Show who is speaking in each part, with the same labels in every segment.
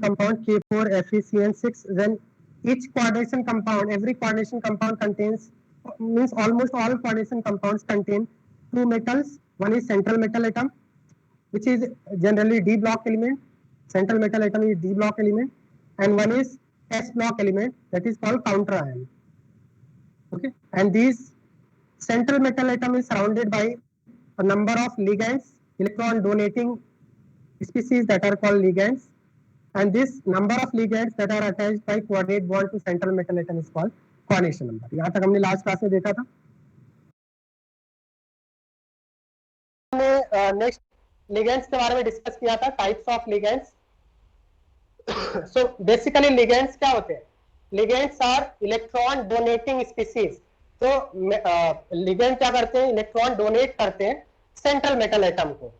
Speaker 1: compound K4FeCN6, then each coordination compound, every coordination compound contains, means almost all coordination compounds contain two metals. One is central metal atom, which is generally D block element. Central metal atom is D block element, and one is S block element, that is called counter ion. Okay, and these central metal atom is surrounded by a number of ligands, electron donating species that are called ligands, and this number of ligands that are attached by coordinate bond to central metal atom is called coordination number. यहाँ तक हमने last class में देखा था. हमने next ligands के बारे में डिस्कस किया था, types of ligands. So basically ligands क्या होते हैं? Ligands are electron donating species. तो लिगेंड क्या करते हैं? इलेक्ट्रॉन डोनेट करते हैं सेंट्रल मेटल एटम को.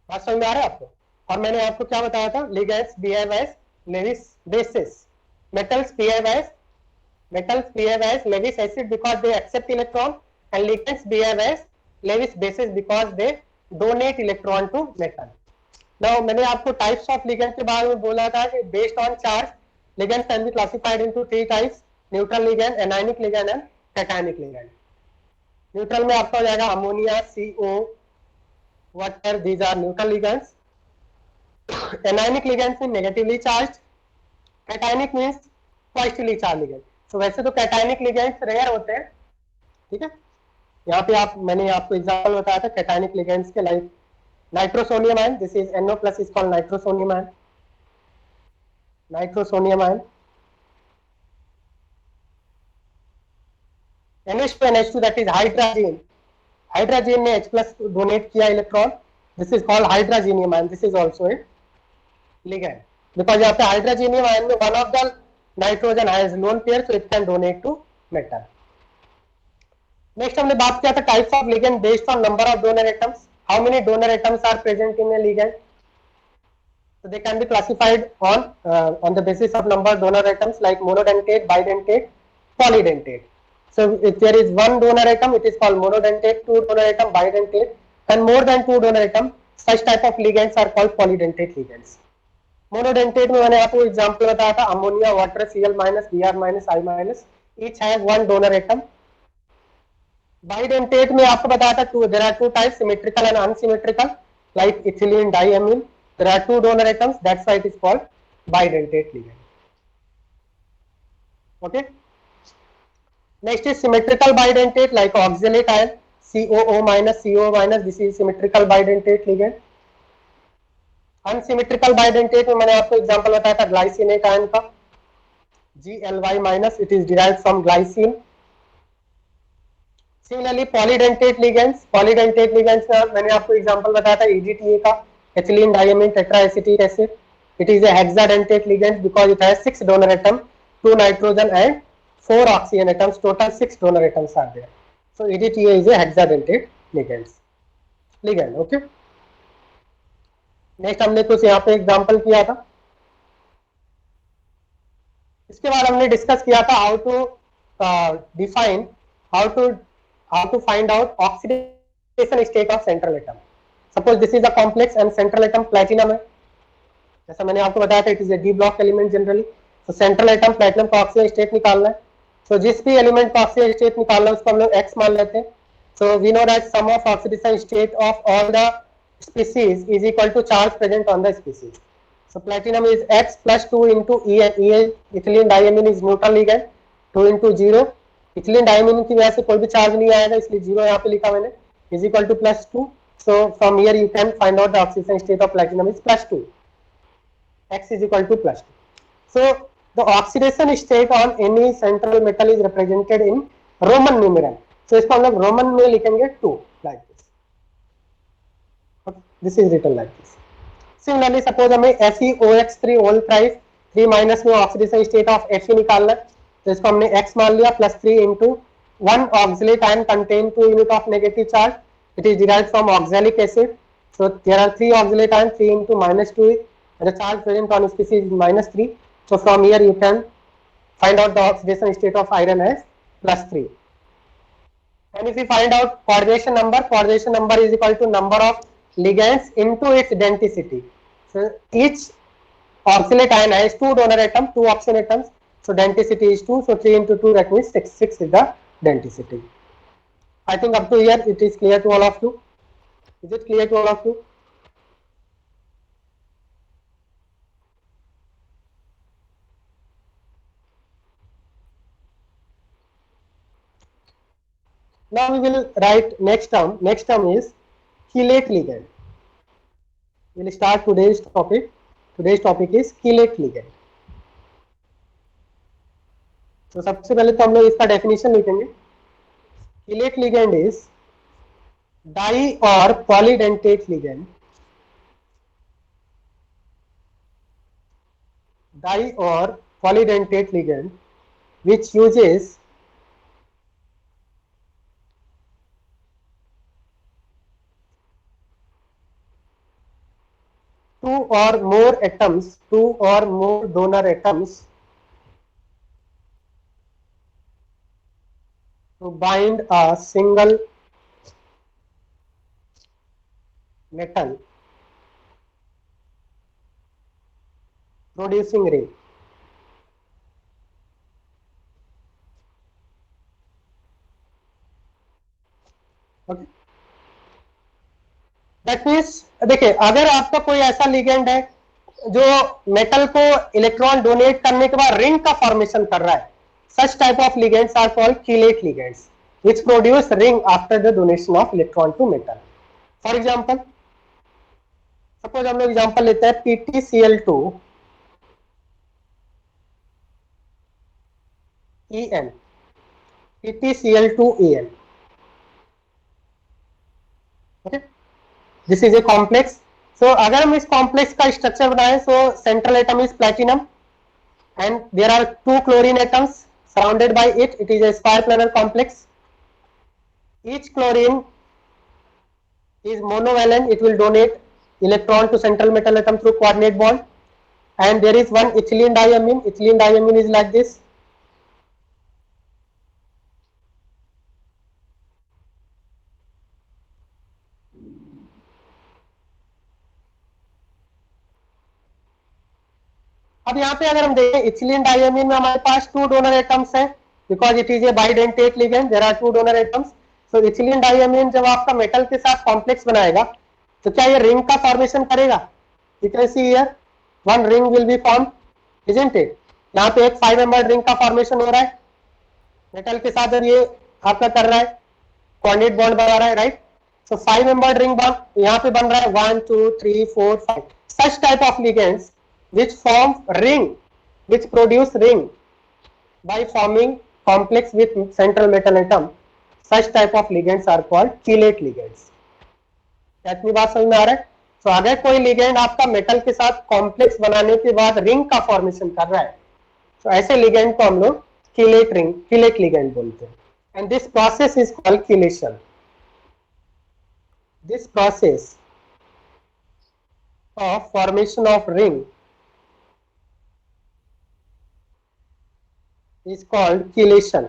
Speaker 1: बात समझ में आ रहा है आपको? और मैंने आपको क्या बताया था? Ligands behave as Lewis bases. metals behave as Lewis acid because they accept electron, and ligands behave as Lewis bases because they donate electron to metal. Now मैंने आपको types of ligand के बारे में बोला था कि based on charge ligands can be classified into three types: neutral ligand, anionic ligand and cationic ligand. Neutral में आपका हो जाएगा ammonia, CO, water, these are neutral ligands. Anionic ligands mean negatively charged. Cationic means positively charged ligand. So वैसे तो cationic ligands rare होते हैं, ठीक है. यहाँ पे मैंने आपको एग्जांपल बताया था cationic ligands के, like nitrosonium ion. This is NO plus is called nitrosonium ion. Nitrosonium ion. NH2 NH2, that is hydrazine. Hydrazine ने H plus donate किया electron. This is called hydrazinium ion. This is also a ligand because यहाँ पे hydrazinium ion में one of the nitrogen has lone pair, so it can donate to metal. Next हमने बात किया था types of ligand based on number of donor atoms. How many donor atoms are present in a ligand? So they can be classified on the basis of number of donor atoms, like monodentate, bidentate, polydentate. So if there is one donor atom, it is called monodentate. Two donor atom, bidentate, and more than two donor atom, such type of ligands are called polydentate ligands. Monodentate में मैंने आपको example बताया था, ammonia, water, Cl minus, Br minus, I minus, each has one donor atom. Bidentate में आपको बताया था there are two types, symmetrical and unsymmetrical, like ethylene diamine. There are two donor atoms, that's why it is called bidentate ligand. Okay. Next is symmetrical bidentate, like oxalate ion, COO minus, CO minus. This is symmetrical bidentate ligand. Unsymmetrical bidentate में मैंने आपको example बताया था glycinate ion का, GLY minus, it is derived from glycine. Similarly polydentate ligands का मैंने आपको example बताया था EDTA का, ethylene diamine tetraacetic acid. It is a hexadentate ligand because it has 6 donor atoms, 2 nitrogen and 4 oxygen atoms. Total 6 donor atoms are there. So EDTA is a hexadentate ligand. Okay. Next हमने कुछ यहाँ पे example किया था. इसके बाद हमने discuss किया था how to define, how to find out oxidation state of central atom. Suppose this is a complex and central atom platinum है, जैसा मैंने आपको बताया था it is a D block element generally. तो सेंट्रल एटम प्लैटिनम का oxygen state निकालना है. तो जिस भी एलिमेंट का ऑक्सीजन स्टेट निकालना है उसको हम लोग एक्स मान लेते हैं. So we know that sum of oxidation state of all the species is equal to charge present on the species. So platinum is X plus 2 into E. Ethylene diamine is neutral ligand, 2 into 0. Ethylene diamine की वजह से कोई भी charge नहीं आएगा, इसलिए 0 यहाँ पे लिखा मैंने, is equal to plus 2. So from here you can find out the oxidation state of platinum is plus 2. X is equal to plus 2. So the oxidation state on any central metal is represented in Roman numeral. So इसको हम लोग Roman में लिखेंगे 2 like this. This is written like this. Similarly, suppose हमें FeOX3 whole thrice 3 minus में oxidation state of Fe निकालना है, तो इसको हमने X मान लिया plus 3 into 1 oxalate ion contain 2 unit of negative charge. It is derived from oxalic acid. So there are 3 oxalate ion, 3 into minus 2, and the charge present on species is minus 3. So from here you can find out the oxidation state of iron as plus 3. And if you find out coordination number is equal to number of ligands into its denticity. So each oxalate ion has 2 donor atom, 2 oxygen atoms, so denticity is 2, so 3 into 2, that means 6 is the denticity. I think up to here it is clear to all of you. Is it clear to all of you? Now we will write next term. Next term is chelate ligand. We will start today's topic. Today's topic is chelate ligand. तो सबसे पहले तो हम लोग इसका definition लिखेंगे. Chelate ligand is di or polydentate ligand. Di or polydentate ligand which uses two or more atoms, two or more donor atoms to bind a single metal producing ring. Okay. That means देखिए, अगर आपका कोई ऐसा ligand है जो metal को electron donate करने के बाद रिंग का फॉर्मेशन कर रहा है, such type of ligands are called chelate ligands which produce ring after the donation of electron to metal. For example, suppose हम लोग एग्जांपल लेते हैं PtCl2 En, PtCl2 En. Okay, this is a complex. So अगर हम इस complex का structure बनाएं, so central atom is platinum and there are 2 chlorine atoms surrounded by it. It is a square planar complex. Each chlorine is monovalent. It will donate electron to central metal atom through coordinate bond. And there is one ethylene diamine. Ethylene diamine is like this. अब यहाँ पे अगर हम देखें ethylene diamine में हमारे पास 2 donor atoms हैं because it is a bidentate ligand. There are 2 donor atoms. So ethylene diamine जब आपका मेटल के साथ कॉम्प्लेक्स बनाएगा तो क्या ये रिंग का फॉर्मेशन करेगा? You can see here one ring will be form, isn't it? यहाँ पे एक 5 मेंबर्ड रिंग का फॉर्मेशन हो रहा है मेटल के साथ, और ये आपका कर रहा है कोऑर्डिनेट बॉन्ड बना रहा है, राइट? सो 5 मेंबर्ड रिंग बॉन्ड यहाँ पे बन रहा है 1 2 3 4 5. Such type of ligands which form ring, which produce ring by forming complex with central metal atom, such type of ligands are called chelate ligands. इतनी बात समझ में आ रहा है? तो अगर कोई लिगेंड आपका मेटल के साथ कॉम्प्लेक्स बनाने के बाद रिंग का फॉर्मेशन कर रहा है, तो ऐसे लिगेंड को हम लोग chelate ring, chelate ligand बोलते हैं. And this process is called chelation. This process of formation of ring is called chelation.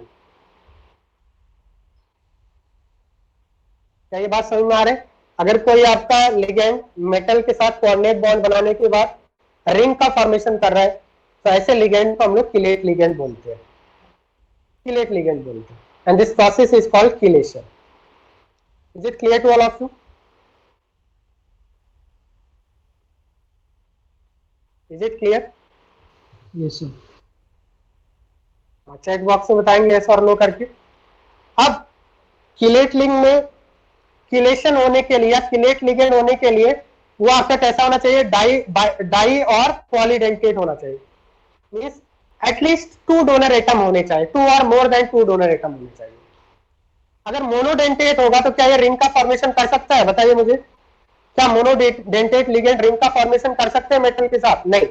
Speaker 1: क्या ये बात समझ में आ रहा है? अगर कोई आपका लिगेंड मेटल के साथ कोऑर्डिनेट बॉन्ड बनाने के बाद रिंग का फॉर्मेशन कर रहा है, तो ऐसे लिगेंड को हम लोग chelate ligand बोलते हैं. Chelate ligand बोलते हैं. And this process is called chelation. Is it clear to all of you? Is it clear?
Speaker 2: Yes sir.
Speaker 1: Check box में बताएंगे यस और नो करके. अब chelate लिंग में किलेशन होने के लिए या chelate ligand होने के लिए वो आपका कैसा होना चाहिए? डाई और पॉलीडेंटेट होना चाहिए. मींस एटलीस्ट 2 डोनर एटम होने चाहिए, 2 और मोर देन 2 डोनर एटम होने चाहिए. अगर मोनोडेंटेट होगा तो क्या ये रिंग का फॉर्मेशन कर सकता है? बताइए मुझे, क्या मोनोडेंटेट लिगेंड रिंग का फॉर्मेशन कर सकते हैं मेटल के साथ? नहीं.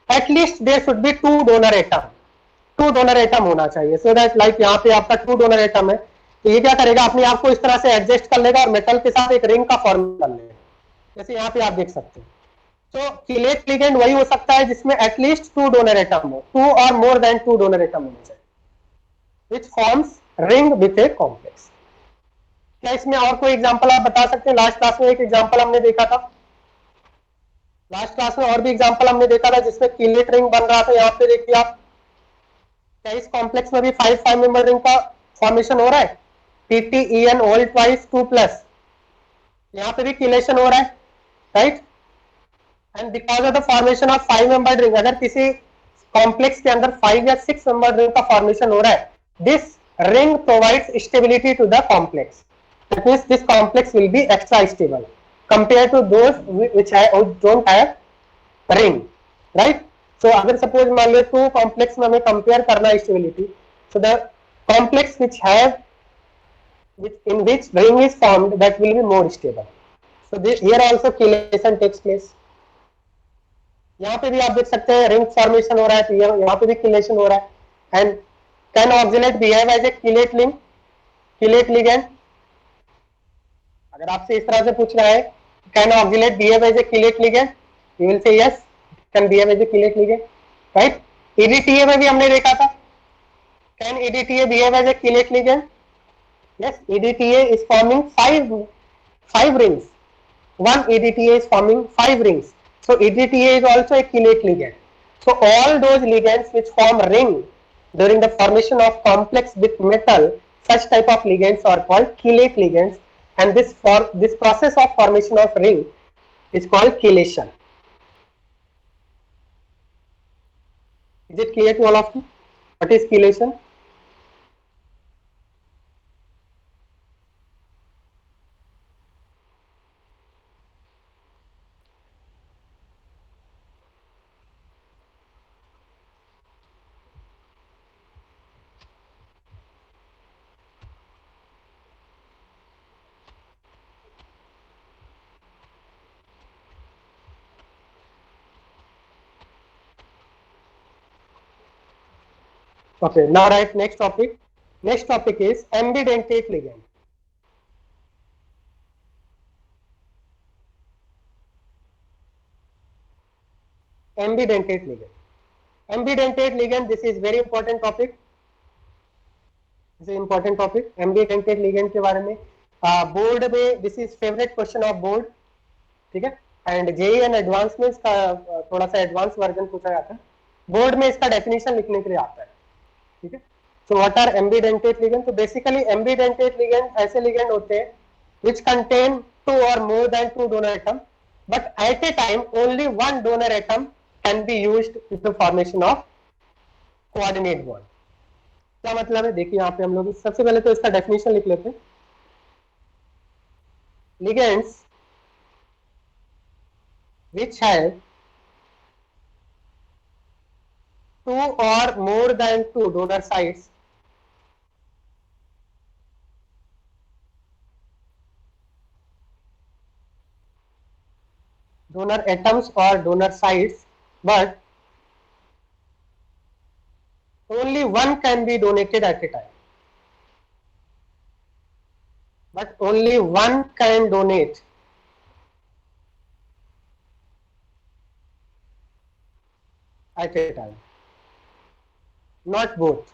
Speaker 1: At least there should be 2 donor atom. 2 donor atom होना चाहिए. सो दैट लाइक यहाँ पे आपका 2 डोनर एटम है, तो ये क्या करेगा? अपने आप को इस तरह से एडजस्ट कर लेगा और मेटल के साथ एक रिंग का फॉर्म कर लेगा, जैसे यहाँ पे आप देख सकते हैं. तो chelate ligand वही हो सकता है जिसमें एटलीस्ट 2 डोनर एटम हो, 2 और मोर देन 2 डोनर एटम होने चाहिए, which forms ring with a complex. क्या इसमें और कोई एग्जांपल आप बता सकते हैं? लास्ट क्लास में एक एग्जांपल हमने देखा था. लास्ट क्लास में और भी एग्जांपल हमने देखा था जिसमें कीलेट रिंग बन रहा था। यहाँ पे देखिए आप, क्या इस कॉम्प्लेक्स में भी 5 मेंबर रिंग का फॉर्मेशन हो रहा है? PTEN होल ट्वाइस 2+, यहाँ पे भी कीलेशन हो रहा है, right? And because of the formation of 5 member ring, अगर किसी कॉम्प्लेक्स के अंदर 5 या 6 मेंबर रिंग का फॉर्मेशन हो रहा है, this ring provides stability to the complex. That means this complex will be extra stable compared to those which don't have ring, right? So अगर suppose मान लो तो complex में हमें compare करना है stability, so the complex which have in which ring is formed, that will be more stable. So here also chelation takes place. यहाँ पे भी आप देख सकते हैं रिंग फॉर्मेशन हो रहा है, तो यहाँ पे भी chelation हो रहा है। And can oxalate behave as a chelate link, chelate ligand? अगर आपसे इस तरह से पूछ रहा है can oxalate behave as a chelate ligand, you will say yes, can behave as a chelate ligand, right? EDTA में भी हमने देखा था, can EDTA behave as a chelate ligand? yes, EDTA is forming five rings. One EDTA is forming 5 rings, so EDTA is also a chelate ligand. So all those ligands which form ring during the formation of complex with metal, such type of ligands are called chelate ligands, and this process of formation of ring is called chelation. Is it clear to all of you what is chelation? Okay, now write next topic. Next topic is ambidentate ligand. Ambidentate ligand. Ambidentate ligand, this is very important topic. This is important topic. Ambidentate ligand के बारे में board में this is favourite question of board, ठीक है? And JEE and advance में इसका थोड़ा सा एडवांस वर्जन पूछा जाता है, बोर्ड में इसका डेफिनेशन लिखने के लिए आता है, ठीक है? So what are ambidentate ligand? तो बेसिकली एम्बीडेंटेट लिगेंड ऐसे लिगेंड होते हैं which contain 2 or more than 2 donor atom, but at a time only one donor atom can be used in the formation of coordinate bond. क्या मतलब है? देखिए यहाँ पे हम लोग सबसे पहले तो इसका डेफिनेशन लिख लेते हैं। Ligands which have 2 or more than 2 donor sites donor atoms or donor sites, but only one can be donated at a time. But only one can donate at a time, not both.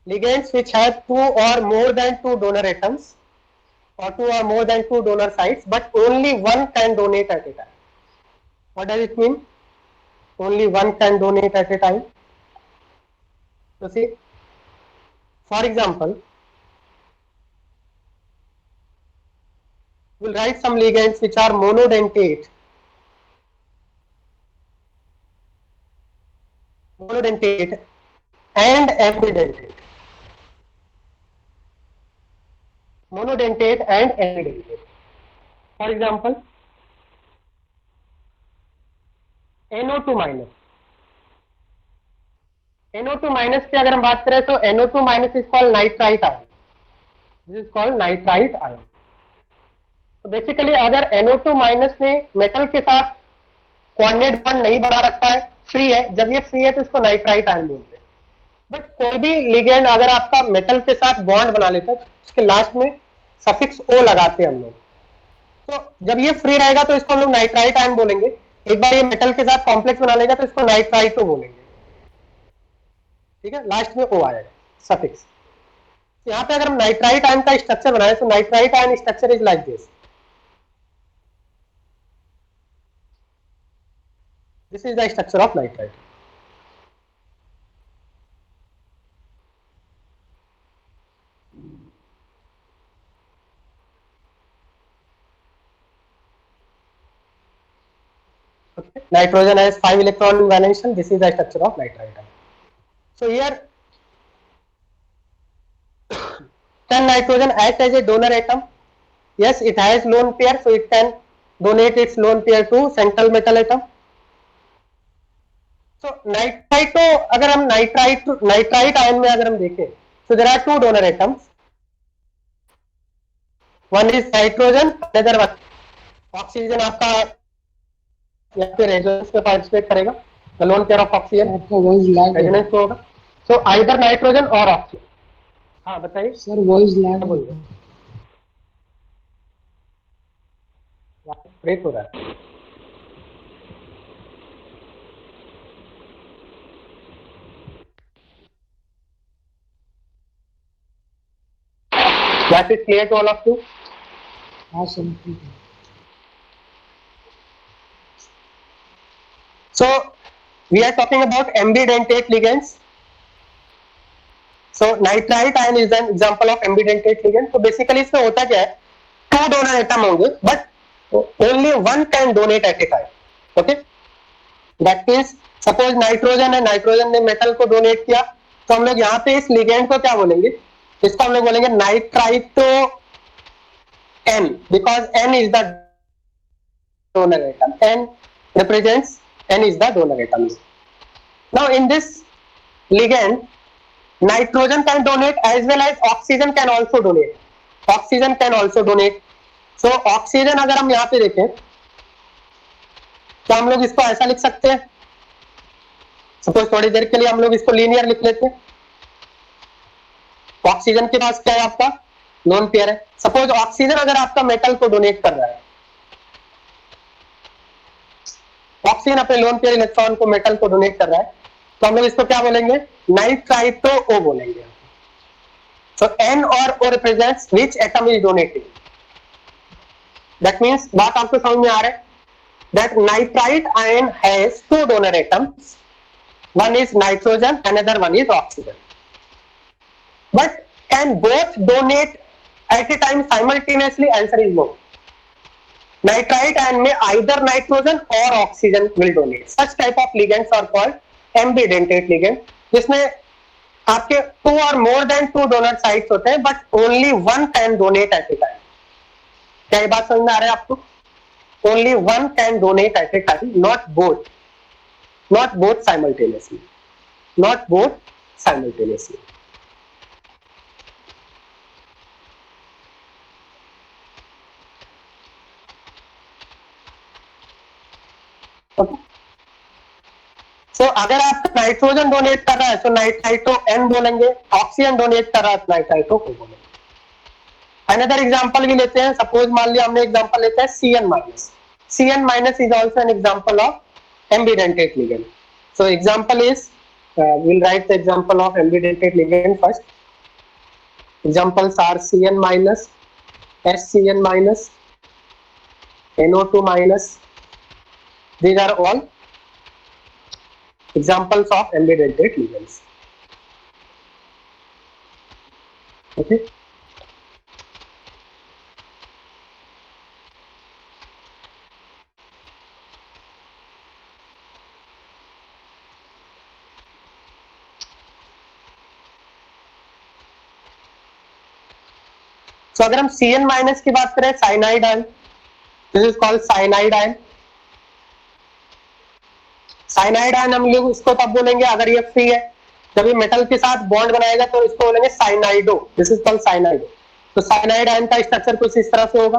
Speaker 1: Ligands which have 2 or more than 2 donor atoms or 2 or more than 2 donor sites, but only one can donate at a time. What does it mean? Only one can donate at a time. So see, for example, we'll write some ligands which are monodentate, and ambidentate. Monodentate and ambidentate. For example, NO2 minus. NO2 minus की अगर हम बात करें तो NO2 minus is called nitrite ion. This is called nitrite ion. तो basically अगर NO2 minus ने metal के साथ कोऑर्डिनेट बॉन्ड नहीं बना रखा है, फ्री है, जब ये फ्री है तो इसको नाइट्राइट आयन बोलते हैं। बट कोई भी लिगेंड अगर आपका मेटल के साथ बॉन्ड बना लेता है, उसके लास्ट में सफिक्स O लगाते हैं हम लोग, तो जब ये फ्री रहेगा तो इसको हम लोग नाइट्राइट आयन बोलेंगे। एक बार ये मेटल के साथ कॉम्प्लेक्स बना लेगा तो इसको नाइट्राइटो बोलेंगे, ठीक है? लास्ट में O आएगा सफिक्स। यहाँ पे अगर हम नाइट्राइट आयन का स्ट्रक्चर बनाए तो nitrite ion structure is like this. This is the structure of nitrite. Okay. Nitrogen has 5 electron in valence. This is the structure of nitrite. So here, can nitrogen act as a donor atom? Yes, it has lone pair, so it can donate its lone pair to central metal atom. So nitrite तो अगर हम nitrite ion में अगर हम देखें, so there are two donor atoms. One is nitrogen, another one oxygen. आपका यहाँ पे रेजोनेंस में पार्टिसिपेट करेगा, the lone pair of oxygen
Speaker 2: आपका वॉइस लैग
Speaker 1: रेजोनेंस में होगा. So either nitrogen or oxygen. हाँ बताइए
Speaker 2: सर, वॉइस लैग
Speaker 1: बोलिए. ब्रेक हो रहा है. That is clear to all of you.
Speaker 2: हाँ सर, ठीक है.
Speaker 1: So we are talking about ambidentate ligands. So nitrite ion is an example of ambidentate ligand. So basically इसमें होता क्या है, two donor atom होंगे, but only one can donate at a time. Okay? That means suppose nitrogen है, nitrogen ने metal को donate किया, तो हम लोग यहाँ पे इस लिगेंड को क्या बोलेंगे, इसको हम लोग बोलेंगे nitrito N, because N is the donor atom. N represents, N is the donor atom. Now in this ligand, nitrogen can donate as well as oxygen can also donate. Oxygen can also donate. So oxygen अगर हम यहाँ पे देखें, तो हम लोग इसको ऐसा लिख सकते हैं. सपोज थोड़ी देर के लिए हम लोग इसको लीनियर लिख लेते हैं. ऑक्सीजन के पास क्या है, आपका लोन पेयर है. सपोज ऑक्सीजन अगर आपका मेटल को डोनेट कर रहा है, ऑक्सीजन अपने लोन पेयर इलेक्ट्रॉन को मेटल को डोनेट कर रहा है, तो हम लोग इसको क्या बोलेंगे, नाइट्राइटो O बोलेंगे. सो N और O represents which atom is donating. That means बात आपको समझ में आ रहा है, that nitrite ion has two donor atoms, one is nitrogen, another one is oxygen. But can both donate at a time simultaneously? Answer is no. Nitrite ion में either nitrogen or oxygen will donate. Such type of ligands are called ambidentate ligand, जिसमें आपके two or more than two donor sites होते हैं, but only one can donate at a time. क्या ये बात समझ में आ रहा है आपको? Only one can donate at a time, not both, not both simultaneously, not both simultaneously. Okay. So अगर आप नाइट्रोजन डोनेट कर रहा है तो नाइट्राइटो N बोलेंगे, ऑक्सीजन डोनेट कर रहा है तो नाइट्राइटो O बोलेंगे. अनदर एग्जांपल भी लेते हैं. सपोज मान लिया हमने एग्जांपल लेते हैं CN-. CN- is also an example of ambidentate ligand. So example is, we'll write the example of ambidentate ligand first. Examples are CN-, SCN-, NO2-. These are all examples of ambidentate ligands. Okay. So अगर हम CN- की बात करें, cyanide ion, this is called cyanide ion. Cyanide ion हम लोग इसको तब बोलेंगे अगर ये फ्री है, जब ये मेटल के साथ बॉन्ड बनाएगा तो इसको बोलेंगे cyanido. This is called cyanido. तो साइनाइड आयन का स्ट्रक्चर कुछ इस तरह से होगा.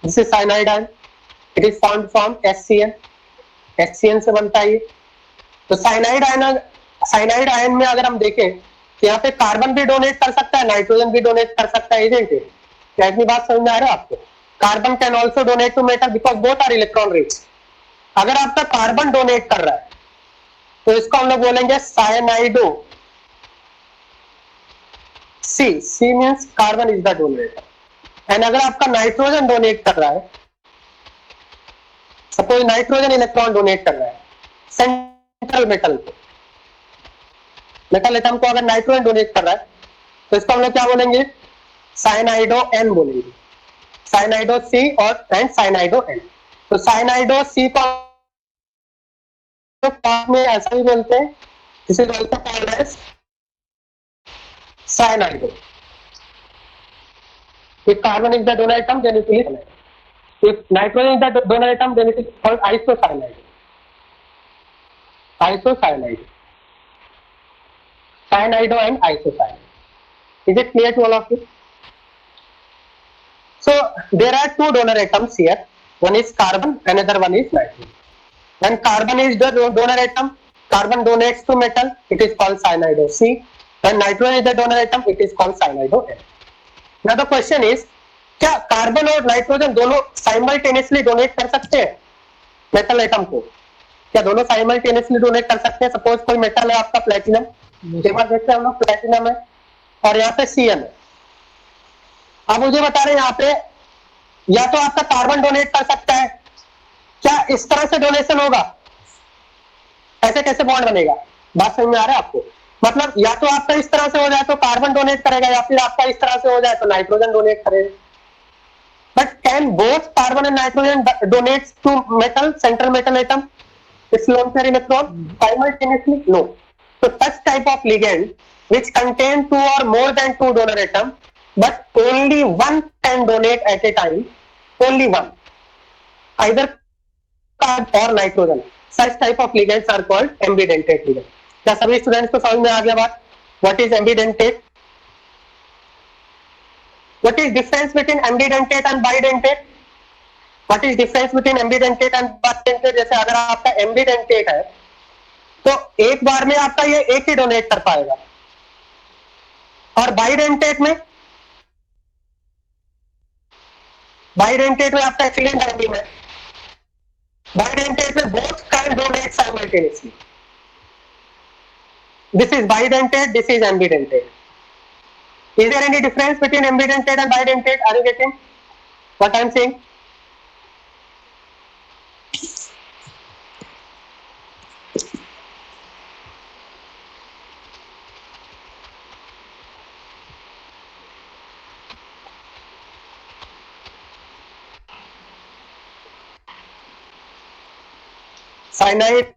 Speaker 1: This is cyanide ion. It is found from HCN. HCN से बनता है ये. तो साइनाइड आयन में अगर हम देखें तो यहाँ पे कार्बन भी डोनेट कर सकता है, नाइट्रोजन भी डोनेट कर सकता है. Isn't it? क्या इतनी बात समझ में आ रहा है आपको? Carbon can also donate to metal because both are electron rich. अगर आपका कार्बन डोनेट कर रहा है तो इसको हम लोग बोलेंगे cyanido. C means carbon is the donator. And अगर आपका नाइट्रोजन डोनेट कर रहा है, सपोज नाइट्रोजन इलेक्ट्रॉन डोनेट कर रहा है सेंट्रल मेटल को, मेटल एटम को अगर नाइट्रोजन डोनेट कर रहा है तो इसको हम लोग क्या बोलेंगे, साइनाइडो एन बोलेंगे, साइनाइडो सी और एंड साइनाइडो एन। तो साइनाइडो सी को में ऐसा ही बोलते हैं, इसे बोलते हैं called as cyanido. If carbon is the donor atom, then it is cyanide. If nitrogen is the donor atom, then it is called isocyanide. Isocyanide. Cyanido and isocyanide. Is it clear to all of you? So there are two donor atoms here. One is carbon, another one is nitrogen. When carbon is the donor atom, carbon donates to metal, it is called cyanido C. When nitrogen is the donor atom, it is called cyanido N. Now the question is, क्या carbon और nitrogen दोनों simultaneously donate कर सकते हैं metal atom को? क्या दोनों simultaneously donate कर सकते हैं? सपोज कोई मेटल है आपका प्लेटिनम, देखते हैं हम लोग प्लेटिनम है और यहाँ पे Cn है। अब मुझे बता रहे हैं यहाँ पे या तो आपका कार्बन डोनेट कर सकता है, क्या इस तरह से डोनेशन होगा? ऐसे कैसे बॉन्ड बनेगा? बात समझ में आ रहा है आपको? मतलब या तो आपका इस तरह से हो जाए तो कार्बन डोनेट करेगा, या फिर आपका इस तरह से हो जाए तो नाइट्रोजन डोनेट करेगा। But can both carbon and nitrogen donate to metal, central metal atom, its lone pair electron simultaneously? No. So such type of ligand which contain two or more than two donor atom, but only one can donate at a time, only one, either carbon or nitrogen. Such type of ligands are called ambidentate ligand. क्या सभी students को समझ में आ गया बात? What is ambidentate? What is difference between ambidentate and bidentate? What is difference between ambidentate and bidentate? जैसे अगर आपका ambidentate है तो एक बार में आपका ये एक ही डोनेट कर पाएगा, और बाइडेंटेट में आपका एक्सीलेंट टाइमिंग है। बाइडेंटेट में both can donate simultaneously. This is bidentate, this is ambidentate. Is there any difference between ambidentate and bidentate? Are you getting what I am saying? Cyanide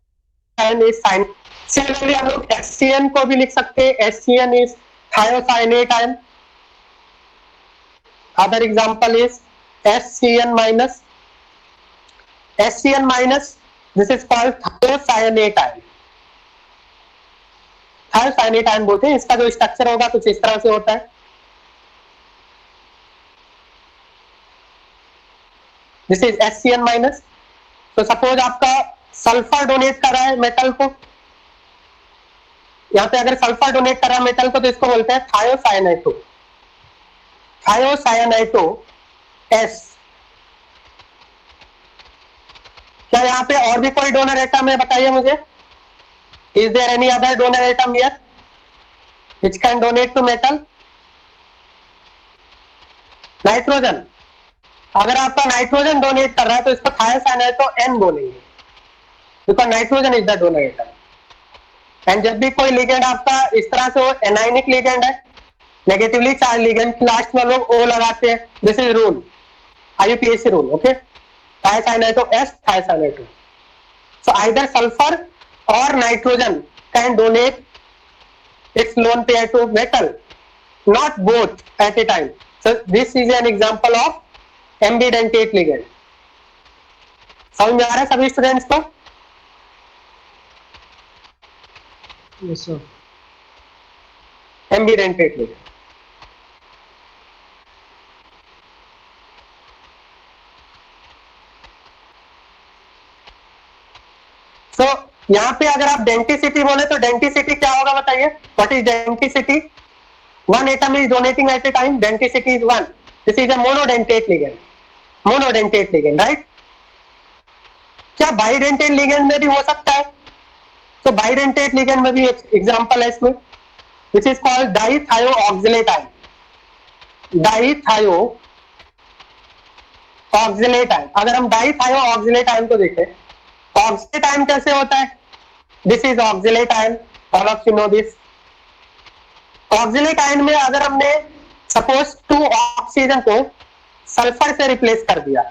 Speaker 1: and is cyan. Similarly हम लोग HCN को भी लिख सकते हैं, HCN इज thiocyanate ion. Other example is HCN minus. HCN minus, this is called thiocyanate ion. thiocyanate ion बोलते हैं, इसका जो स्ट्रक्चर होगा कुछ इस तरह से होता है। This is HCN minus. तो सपोज आपका सल्फर डोनेट कर रहा है मेटल को, यहाँ पे अगर सल्फर डोनेट कर रहा है मेटल को तो इसको बोलते हैं थायोसायनाइटो, थायोसायनाइटो एस। क्या यहाँ पे और भी कोई डोनर एटम है? बताइए मुझे। Is there any other donor atom here which can donate to metal? Nitrogen. अगर आपका नाइट्रोजन डोनेट कर रहा है तो इसको थायोसायनाइटो एन बोलेंगे, because nitrogen is the donor atom. And जब भी कोई लिगेंड आपका इस तरह से हो, एनायनिक लिगेंड है, नेगेटिवली चार्ज लिगेंड, लास्ट में लोग ओ लगाते हैं। This is rule, IUPAC rule, okay. Thiocyanato S, thiocyanato. So either sulphur और nitrogen can donate its lone pair to metal, not both at a time. So this is an example of ambidentate ligand. समझ में आ रहा है सभी students को?
Speaker 2: Yes, sir.
Speaker 1: एम्बिडेंटेट ligand. सो यहाँ पे अगर आप डेंटिसिटी बोले तो डेंटिसिटी क्या होगा बताइए? What is denticity? One atom is donating at a time, denticity is one. This is a monodentate ligand, monodentate ligand, right? क्या बाइडेंटेट लिगेंड में भी हो सकता है? तो बाइडेंटेट लिगेंड में भी एक एग्जांपल है इसमें, which is called dithioxylate ion. Dithioxylate oxalate ion, अगर हम डाइथायो ऑक्सिलेट आयन को देखें, ऑक्सिलेट आयन कैसे होता है? This is oxalate ion, all of you know this. Oxalate ion में अगर हमने सपोज 2 ऑक्सीजन को सल्फर से रिप्लेस कर दिया,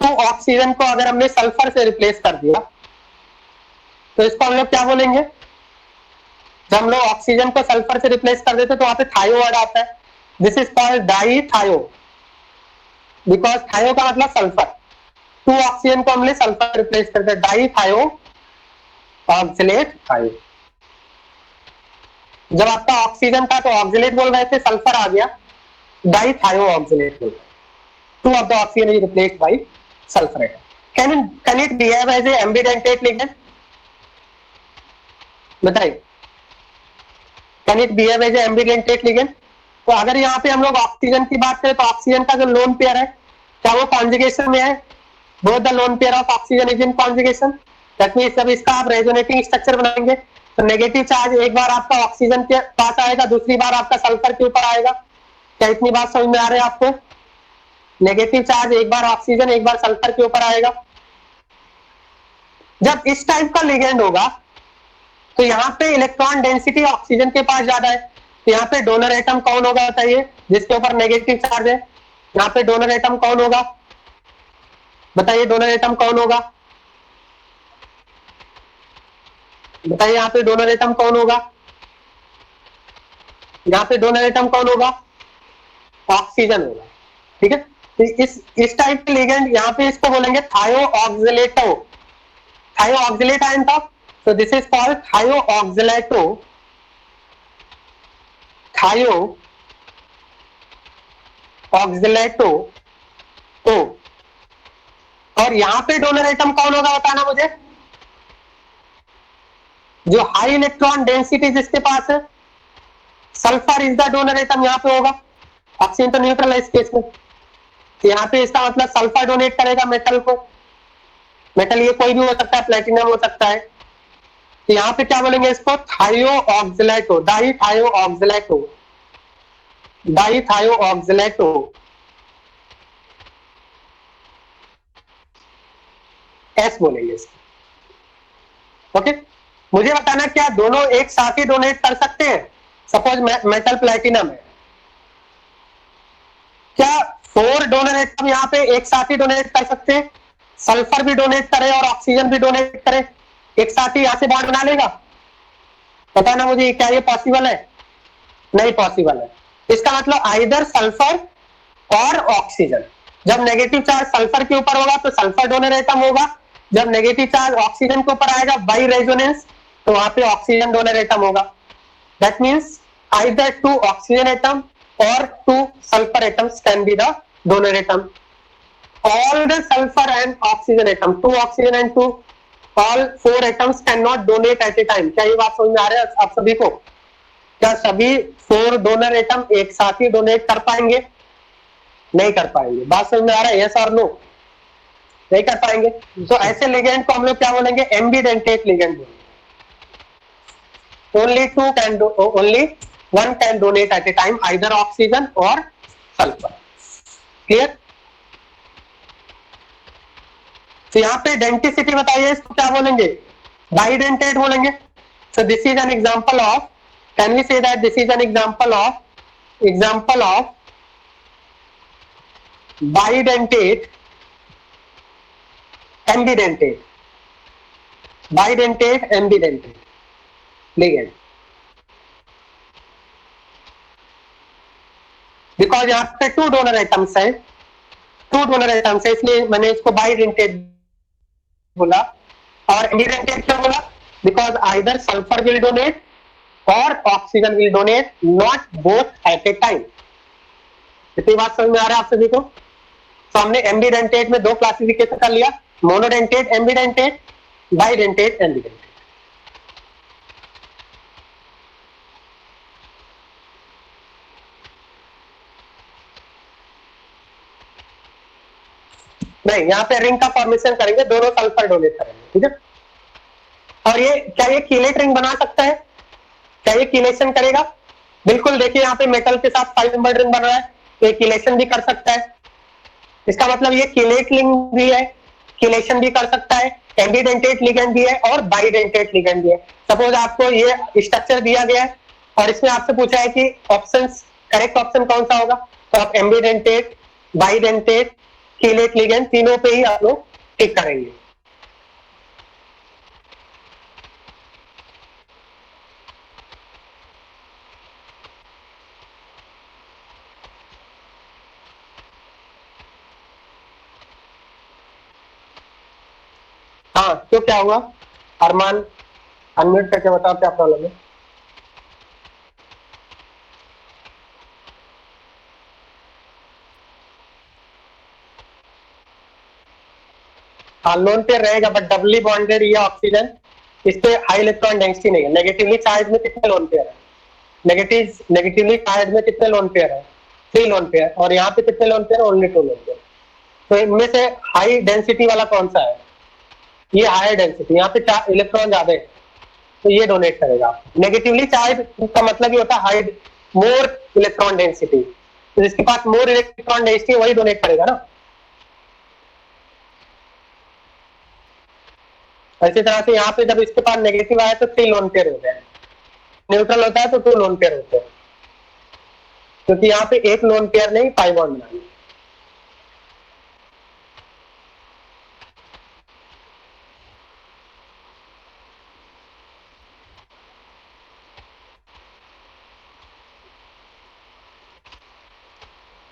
Speaker 1: 2 ऑक्सीजन को अगर हमने सल्फर से रिप्लेस कर दिया, तो इसको हम लोग क्या बोलेंगे? जब हम लोग ऑक्सीजन को सल्फर से रिप्लेस कर देते तो वहां पे थायो वर्ड आता है। दिस इज कॉल्ड डाइथायो, बिकॉज थायो का मतलब सल्फर। 2 ऑक्सीजन को हमने सल्फर रिप्लेस कर दिया, डाइथायो ऑक्सिलेट आयन। जब आपका ऑक्सीजन था तो ऑक्सिलेट बोल रहे थे, सल्फर आ गया, डाइथायो ऑक्सिलेट बोल रहे। 2 of the oxygen is replaced by sulfur atom. Can it behave as a ambidentate ligand? बताइए, can it behave as a ambidentate ligand? तो अगर यहाँ पे हम लोग ऑक्सीजन की बात करें तो ऑक्सीजन का जो लोन पेयर है, क्या वो कॉन्जुगेशन में है? Both the lone pair of oxygen is in conjugation. That means जब इसका आप रेजोनेटिंग स्ट्रक्चर बनाएंगे तो नेगेटिव चार्ज एक बार आपका ऑक्सीजन के पास आएगा, दूसरी बार आपका सल्फर के ऊपर आएगा। क्या इतनी बात समझ में आ रही है आपको? नेगेटिव चार्ज एक बार ऑक्सीजन एक बार सल्फर के ऊपर आएगा। जब इस टाइप का लिगेंड होगा तो यहाँ पे इलेक्ट्रॉन डेंसिटी ऑक्सीजन के पास ज्यादा है, तो यहाँ पे डोनर एटम कौन होगा बताइए, जिसके ऊपर नेगेटिव चार्ज है? यहाँ पे डोनर एटम कौन होगा बताइए? डोनर एटम कौन होगा बताइए? यहाँ पे डोनर एटम कौन होगा? यहाँ पे डोनर एटम कौन होगा? ऑक्सीजन होगा। ठीक है, तो इस टाइप के लिगेंड यहाँ पे इसको बोलेंगे थायो ऑक्सिलेटो। थायो ऑक्सिलेट आयन था, so this is called thiooxylato, thiooxylato। तो और यहां पे डोनर एटम कौन होगा बताना मुझे? जो हाई इलेक्ट्रॉन डेंसिटी जिसके पास है, sulphur is the donor atom यहाँ पे होगा। ऑक्सीजन तो न्यूट्रल है इस केस में, तो यहाँ पे इसका मतलब सल्फर डोनेट करेगा मेटल को। मेटल ये कोई भी हो सकता है, प्लेटिनम हो सकता है। तो यहाँ पे क्या बोलेंगे इसको? थायोऑक्सिलेटो, डाइथायोऑक्सिलेटो, डाइथायोऑक्सिलेटो। एस बोलेंगे इसको। ओके, मुझे बताना क्या दोनों एक साथ ही डोनेट कर सकते हैं? सपोज मेटल प्लेटिनम है, क्या 4 डोनर एटम यहाँ पे एक साथ ही डोनेट कर सकते हैं? सल्फर भी डोनेट करे और ऑक्सीजन भी डोनेट करे, एक साथ ही यहां से बॉन्ड बना लेगा? पता ना मुझे, क्या ये पॉसिबल है? नहीं पॉसिबल है। इसका मतलब आइदर सल्फर और ऑक्सीजन। जब नेगेटिव चार्ज सल्फर के ऊपर होगा तो सल्फर डोनर एटम होगा, जब नेगेटिव चार्ज ऑक्सीजन के ऊपर आएगा बाई रेजोनेंस तो वहां पे ऑक्सीजन डोनर एटम होगा। That means either 2 oxygen atom or 2 sulfur atoms can be the donor atom. All the sulfur and oxygen atom, 2 oxygen and 2 all 4 atoms cannot donate at a time. क्या ये बात समझ में आ रहा है आप सभी को? क्या सभी 4 डोनर एटम एक साथ ही डोनेट कर पाएंगे? नहीं कर पाएंगे। बात समझ में आ रहा है? यस और नो? नहीं कर पाएंगे। तो ऐसे लिगेंड को हम लोग क्या बोलेंगे? एम्बिडेंटेट लिगेंड बोलेंगे। only one can donate at a time, either oxygen or sulfur. Clear? तो यहाँ पे डेंटिसिटी बताइए, इसको क्या बोलेंगे? बाइडेंटेट बोलेंगे। So this is an example of, can we say that this is an example of bidentate, ambidentate, bidentate, ambidentate ligand। Because यहाँ पे 2 डोनर एटम्स है, 2 डोनर एटम्स है, इसलिए मैंने इसको बाइडेंटेट बोला। और एम्बिडेंटेट क्यों बोला? Because either sulphur will donate और oxygen will donate, not both at a time. इतनी बात समझ में आ रहा है आप सभी को? तो हमने एम्बिडेंटेट में 2 क्लासिफिकेशन कर लिया, मोनोडेंटेट, एम्बिडेंटेट, बाइडेंटेट, एम्बिडेंटेट। नहीं, यहाँ पे रिंग का फॉर्मेशन करेंगे, दोनों सल्फर डोनेट करेंगे। ठीक है, और ये क्या ये कीलेट रिंग बना सकता है? क्या ये कीलेशन करेगा? बिल्कुल। देखिए यहाँ पे मेटल के साथ 5 नंबर रिंग बन रहा है, ये किलेशन भी कर सकता है। इसका मतलब ये किलेट लिंक भी है, किलेशन भी कर सकता है, एंटीडेंटेट लिगेंड भी है और बाइडेंटेट लिगेंड भी है। सपोज आपको ये स्ट्रक्चर दिया गया है और इसमें आपसे पूछा है कि ऑप्शंस, करेक्ट ऑप्शन कौन सा होगा, तो आप एम्बिडेंटेट, बाइडेंटेट, किलेट लिगेंड तीनों पे ही आप लोग टिक करेंगे। हाँ, तो क्या हुआ अरमान, अनम्यूट करके बताओ क्या प्रॉब्लम है। हाँ, लोन पेयर रहेगा बट डबली बॉन्डेड ये ऑक्सीजन, इस पे हाई इलेक्ट्रॉन डेंसिटी नहीं है। नेगेटिवली चार्ज में कितने लोन पेयर है, नेगेटिवली चार्ज में कितने लोन पेयर है, 3 लोन पेयर, और यहाँ पे कितने lone pair, only 2 lone pair. तो इनमें से हाई डेंसिटी वाला कौन सा है, ये हायर डेंसिटी, यहाँ पे इलेक्ट्रॉन ज्यादा है, तो ये डोनेट करेगा। नेगेटिवली चार्ज का मतलब ये होता है हाई, मोर इलेक्ट्रॉन डेंसिटी, तो जिसके पास मोर इलेक्ट्रॉन डेंसिटी वही डोनेट करेगा ना। इसी तरह से यहाँ पे जब इसके पास नेगेटिव आया तो 3 लोन पेयर हो गए, न्यूट्रल होता है तो 2 लोन पेयर होते हैं, क्योंकि यहाँ पे एक लोन पेयर नहीं पाई बॉन्ड बनानी।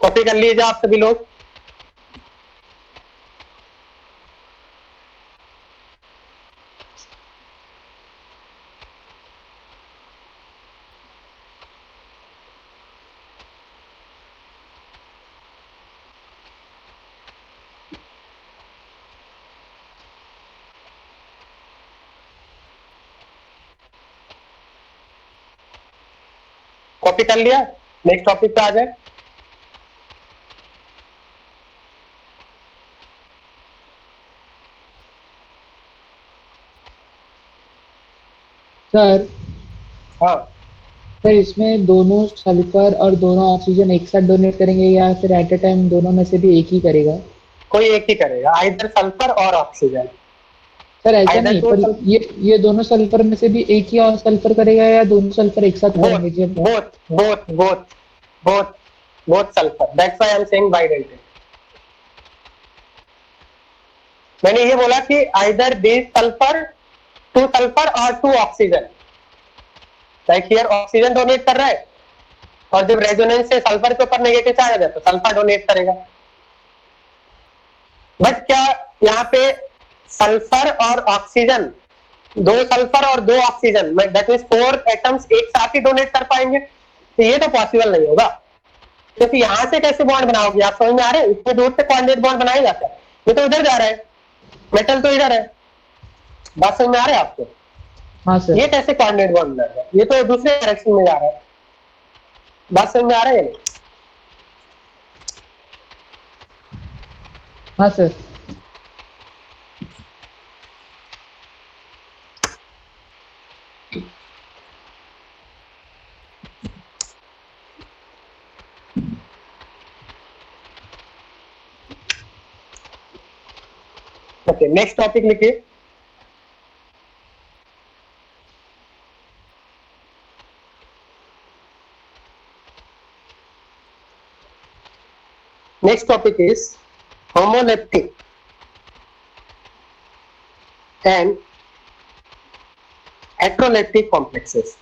Speaker 1: कॉपी कर लीजिए आप सभी लोग। कॉपी कर लिया, नेक्स्ट टॉपिक पे आ जाए।
Speaker 2: सर
Speaker 1: हाँ,
Speaker 2: सर इसमें दोनों सल्फर और दोनों ऑक्सीजन एक साथ डोनेट करेंगे या फिर एट अ टाइम दोनों में से भी एक ही करेगा?
Speaker 1: कोई एक ही करेगा, आइदर सल्फर और ऑक्सीजन।
Speaker 2: सर ऐसा
Speaker 1: आइदर
Speaker 2: नहीं,
Speaker 1: टू,
Speaker 2: पर ये दोनों सल्फर में से भी एक ही और सल्फर करेगा या दोनों सल्फर एक साथ
Speaker 1: बोथ
Speaker 2: करेंगे जब?
Speaker 1: Both both both both both sulphur, that's why I am saying bidentate. मैंने ये बोला कि आइदर दिस सल्फर, 2 सल्फर और 2 oxygen, like here oxygen donate कर रहा है और जब रेजोनेंस से सल्फर के ऊपर नेगेटिव चार्ज आ जाए तो सल्फर डोनेट करेगा। बट क्या यहाँ पे सल्फर और ऑक्सीजन, 2 सल्फर और 2 ऑक्सीजन, दैट मींस 4 एटम्स एक साथ ही डोनेट कर पाएंगे? तो ये तो पॉसिबल नहीं होगा, क्योंकि यहां से कैसे बॉन्ड बनाओगे आप, समझ में आ रहा है? इतने दूर से कोऑर्डिनेट बॉन्ड बनाया जाता है, ये तो इधर जा रहा है, मेटल तो इधर है, बात समझ में आ रहा है आपको?
Speaker 2: हाँ सर।
Speaker 1: ये कैसे कोऑर्डिनेट बॉन्ड बना रहा है, ये तो दूसरे डायरेक्शन में जा रहा है, बात समझ में आ रहा है?
Speaker 2: हाँ सर।
Speaker 1: ओके, नेक्स्ट टॉपिक लिखिए। Next topic is homoleptic and heteroleptic complexes.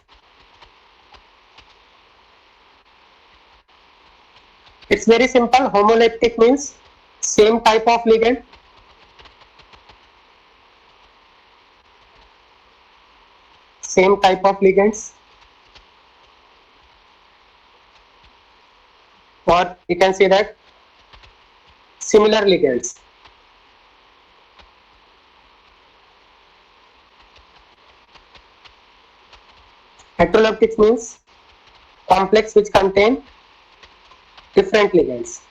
Speaker 1: It's very simple. Homoleptic means same type of ligand. Same type of ligands. Or you can say that similar ligands. Heteroleptic means complex which contain different ligands.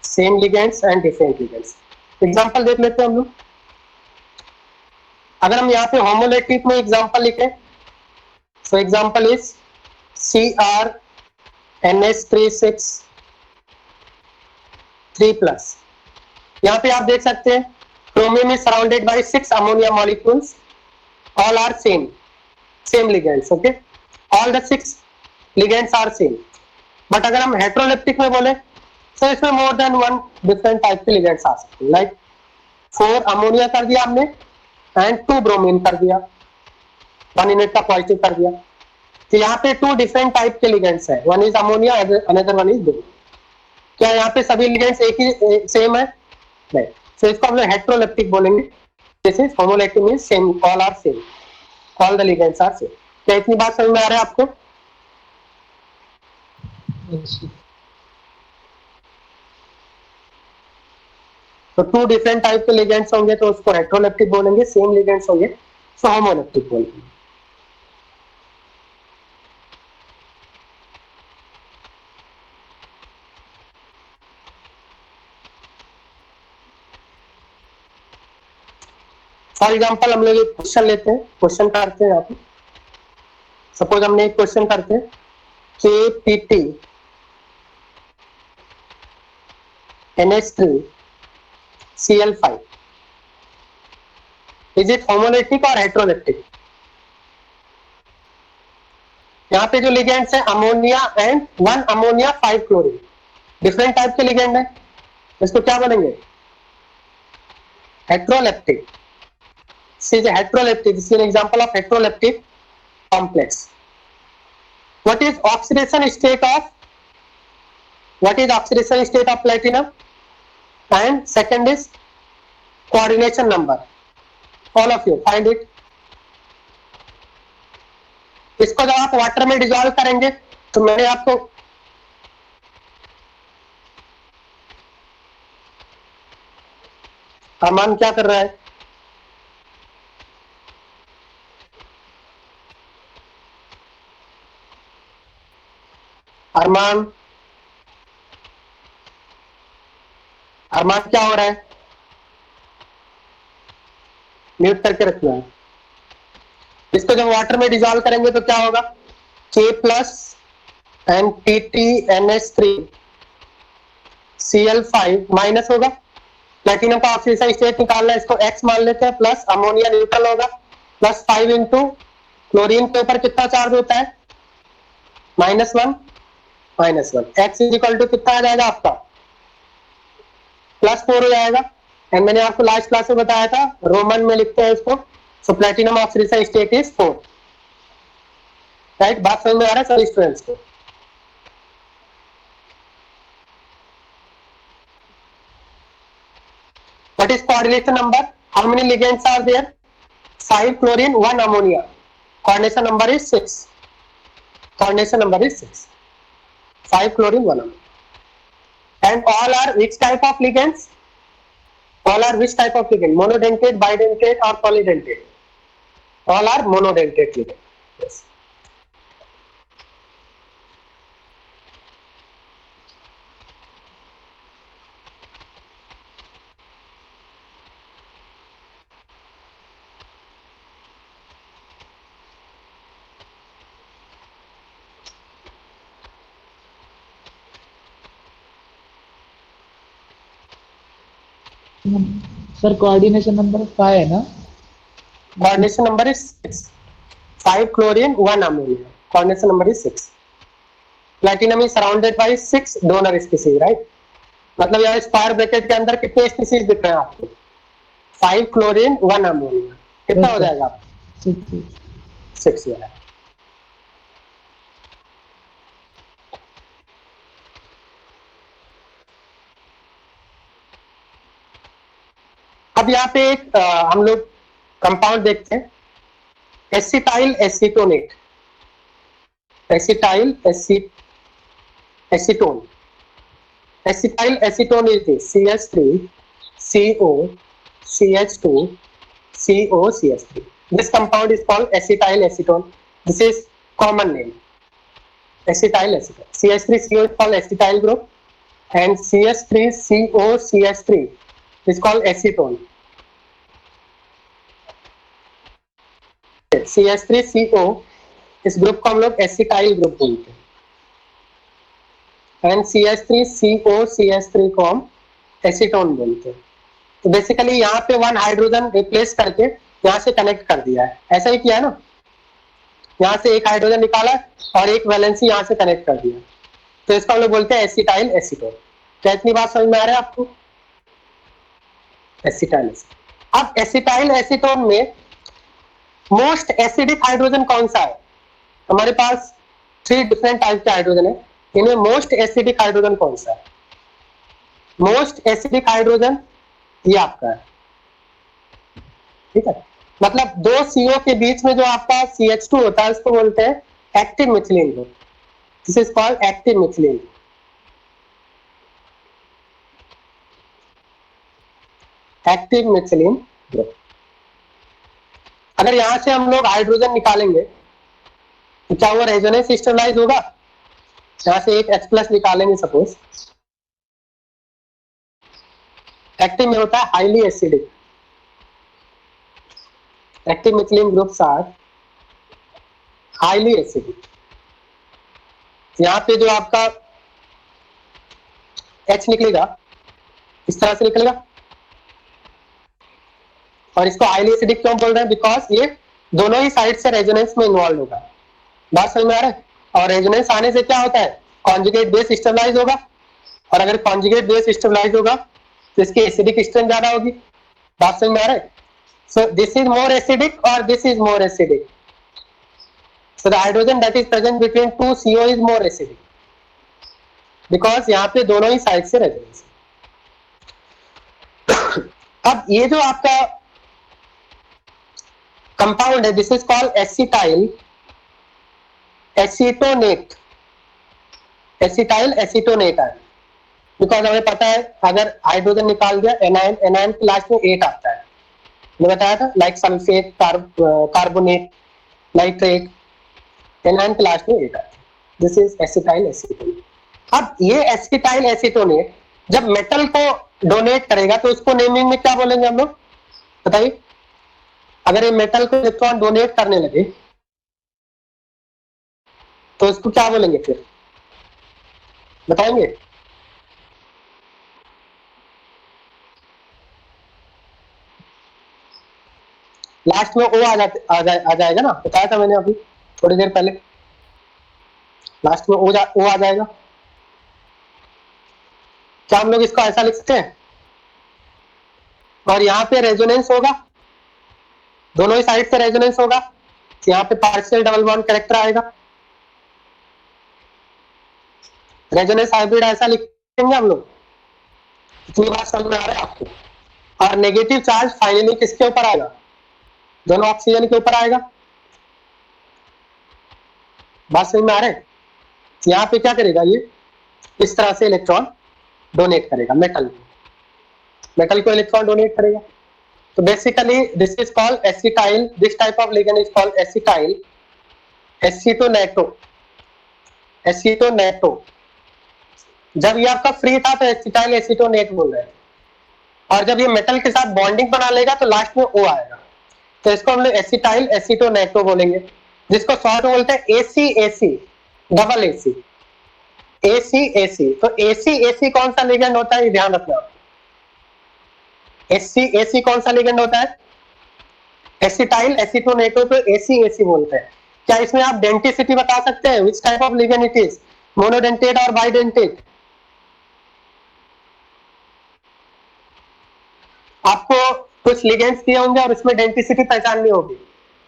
Speaker 1: Same ligands and different ligands. Example देख लेते हैं हम लोग। अगर हम यहाँ पे होमोलैक्टिक में एग्जांपल लिखें, सो एग्जांपल इज CrNH3 3+। यहाँ पे आप देख सकते हैं chromium is surrounded by 6 ammonia molecules, all are same ligands, okay, all the 6 ligands are same. But अगर हम हेट्रोलेप्टिक में बोले तो इसमें more than one different type के लिगेंड्स आ सकते हैं, लाइक 4 अमोनिया कर दिया हमने एंड 2 ब्रोमीन कर दिया, 1 यूनिट का पॉजिटिव कर दिया। तो यहाँ पे 2 डिफरेंट टाइप के लिगेंड्स है, one is ammonia, another one is bromine. क्या यहाँ पे सभी लिगेंड्स एक ही सेम है? नहीं, तो इसको हम लोग हेट्रोलेप्टिक बोलेंगे। This is homoleptic means same, all are same, all the ligands are same. क्या इतनी बात समझ में आ रहा है आपको? तो 2 डिफरेंट टाइप के लिगेंड्स होंगे तो उसको हेट्रोलेप्टिक बोलेंगे, सेम लिगेंड्स होंगे तो होमोलैक्टिक बोलेंगे। फॉर एग्जांपल हम लोग एक क्वेश्चन लेते हैं, क्वेश्चन करते हैं। यहाँ पे सपोज हमने एक क्वेश्चन करते हैं KPT NH3 Cl5, is it होमोलैक्टिक और हेट्रोलेप्टिक? यहाँ पे जो लिगेंड्स है ammonia and 1 ammonia 5 chlorine, different type के लिगेंड है, इसको क्या बोलेंगे? Heteroleptic. This is a heteroleptic. This is an example of heteroleptic complex. What is oxidation state of platinum? And second is coordination number. All of you find it. इसको जब आप water में dissolve करेंगे तो मैंने आपको अरमान क्या कर रहा है? अरमान क्या हो रहा है? म्यूट करके रखना है। इसको जब वाटर में डिजोल्व करेंगे तो क्या होगा? K plus and PTNH3 Cl5 minus होगा, प्लेटिनम का ऑक्सीडेशन स्टेट निकालना है, इसको X मान लेते हैं, प्लस अमोनिया न्यूट्रल होगा, प्लस 5 इंटू क्लोरीन के ऊपर कितना चार्ज होता है? -1 X इज इक्वल टू कितना आ जाएगा आपका? +4 हो जाएगा। एंड मैंने आपको लास्ट क्लास में बताया था रोमन में लिखते हैं इसको, so platinum oxidation state is 4, right? बात समझ में आ रहा है सभी स्टूडेंट्स को? What is coordination number? How many ligands are there? 5 chlorine, 1 ammonia. Coordination number is 6. 5 chlorine, 1 ammonia. And all are which type of ligands? Monodentate, bidentate or polydentate? All are monodentate ligands. Yes.
Speaker 2: Sir coordination number 5 है ना?
Speaker 1: Coordination number is 6. 5 chlorine, 1 ammonia. Coordination number is 6. Platinum is surrounded by 6 donor species, right? मतलब यहाँ square bracket के अंदर कितने species दिख रहे हैं आपको? 5 क्लोरीन, 1 अमोनिया, कितना हो जाएगा आपको? 6 हो जाएगा। अब यहाँ पे एक हम लोग कंपाउंड देखते हैं, acetyl acetonate, acetyl acetone. Acetyl acetone is this CH3 CO CH2 CO CH3. This compound is called acetyl acetone. This is common name, acetyl acetone. CH3 CO is called acetyl group and CH3 CO CH3 is called acetone. CH3CO, इस group को हम लोग acetyl group बोलते हैं, and CH3CO CH3 को हम acetone बोलते हैं। तो बेसिकली यहाँ पे 1 हाइड्रोजन रिप्लेस करके यहाँ से कनेक्ट कर दिया है, ऐसा ही किया है ना, यहाँ से एक हाइड्रोजन निकाला और एक वैलेंसी यहाँ से कनेक्ट कर दिया, तो इसको हम लोग बोलते हैं एसिटाइल एसीटोन। क्या इतनी बात समझ में आ रहा है आपको? Acetyl acetone. अब एसिटाइल एसीटोन में मोस्ट एसिडिक हाइड्रोजन कौन सा है? हमारे पास 3 डिफरेंट टाइप के हाइड्रोजन है, इनमें मोस्ट एसिडिक हाइड्रोजन कौन सा है? मोस्ट एसिडिक हाइड्रोजन ये आपका है, ठीक है। मतलब दो CO के बीच में जो आपका CH2 होता है उसको बोलते हैं active methylene group, this is called active methylene, active methylene group. अगर यहां से हम लोग हाइड्रोजन निकालेंगे तो क्या वो रेजोनेंस स्टेबलाइज होगा? यहां से एक H+ निकालेंगे सपोज, एक्टिव में होता है highly acidic, active methylene groups are highly acidic. यहाँ पे जो आपका H निकलेगा इस तरह से निकलेगा, और इसको हाईली एसिडिक क्यों बोल रहे हैं? बिकॉज ये दोनों ही साइड से रेजोनेंस में इन्वॉल्व होगा। बात समझ में आ रहा है? और रेजोनेंस आने से क्या होता है? कॉन्जुगेट बेस स्टेबलाइज होगा, और अगर कॉन्जुगेट बेस स्टेबलाइज होगा तो इसकी एसिडिक स्ट्रेंथ ज्यादा होगी। बात समझ में आ रहा है? So this is more acidic और this is more acidic, so the hydrogen that is present between 2 CO is more acidic, because यहाँ पे दोनों ही साइड से रेजोनेंस। अब ये जो आपका कंपाउंड है, this is called acetyl acetonate, acetyl acetonate है, बिकॉज हमें पता है अगर हाइड्रोजन निकाल दिया एनायन, एनायन के लास्ट में 8 आता है, मैंने बताया था, like sulphate, carbonate, nitrate, anion के लास्ट में 8 आता है, दिस इज एसिटाइल एसीटोनेट। अब ये एसिटाइल एसीटोनेट जब मेटल को डोनेट करेगा तो उसको नेमिंग में क्या बोलेंगे हम लोग? बताइए, अगर ये मेटल को इलेक्ट्रॉन डोनेट करने लगे तो इसको क्या बोलेंगे फिर? बताएंगे? लास्ट में ओ आ जाएगा ना, बताया था मैंने अभी थोड़ी देर पहले, लास्ट में ओ आ जाएगा। क्या हम लोग इसको ऐसा लिख सकते हैं? और यहाँ पे रेजोनेंस होगा, दोनों ही साइड से रेजोनेंस होगा, यहाँ पे पार्शियल डबल बॉन्ड कैरेक्टर आएगा, रेजोनेंस हाइब्रिड ऐसा लिखेंगे हम लोग। इतनी बात समझ में आ रहा है आपको? और नेगेटिव चार्ज फाइनली किसके ऊपर आएगा? दोनों ऑक्सीजन के ऊपर आएगा। बात समझ में आ रहा है? यहाँ पे क्या करेगा, ये इस तरह से इलेक्ट्रॉन डोनेट करेगा, मेटल को इलेक्ट्रॉन डोनेट करेगा। तो basically this is called acetyl, this type of ligand is called acetyl acetonato, acetonato. जब ये आपका फ्री था तो एसिटाइल एसीटोनेट बोल रहे हैं, और जब ये मेटल के साथ बॉन्डिंग बना लेगा तो लास्ट में ओ आएगा, तो इसको हम लोग एसिटाइल एसीटोनेटो बोलेंगे, जिसको शॉर्ट में बोलते हैं ACAC, डबल AC, ACAC। तो ACAC कौन सा लिगेंड होता है, ये ध्यान रखना। ACAC कौन सा लिगेंड होता है? एसिटाइल एसीटोनेटो को ACAC बोलते हैं। क्या इसमें आप डेंटिसिटी बता सकते हैं? Which type of ligand it is, monodentate और बाइडेंटेट? आपको कुछ लिगेंड्स दिए होंगे और इसमें डेंटिसिटी पहचाननी होगी,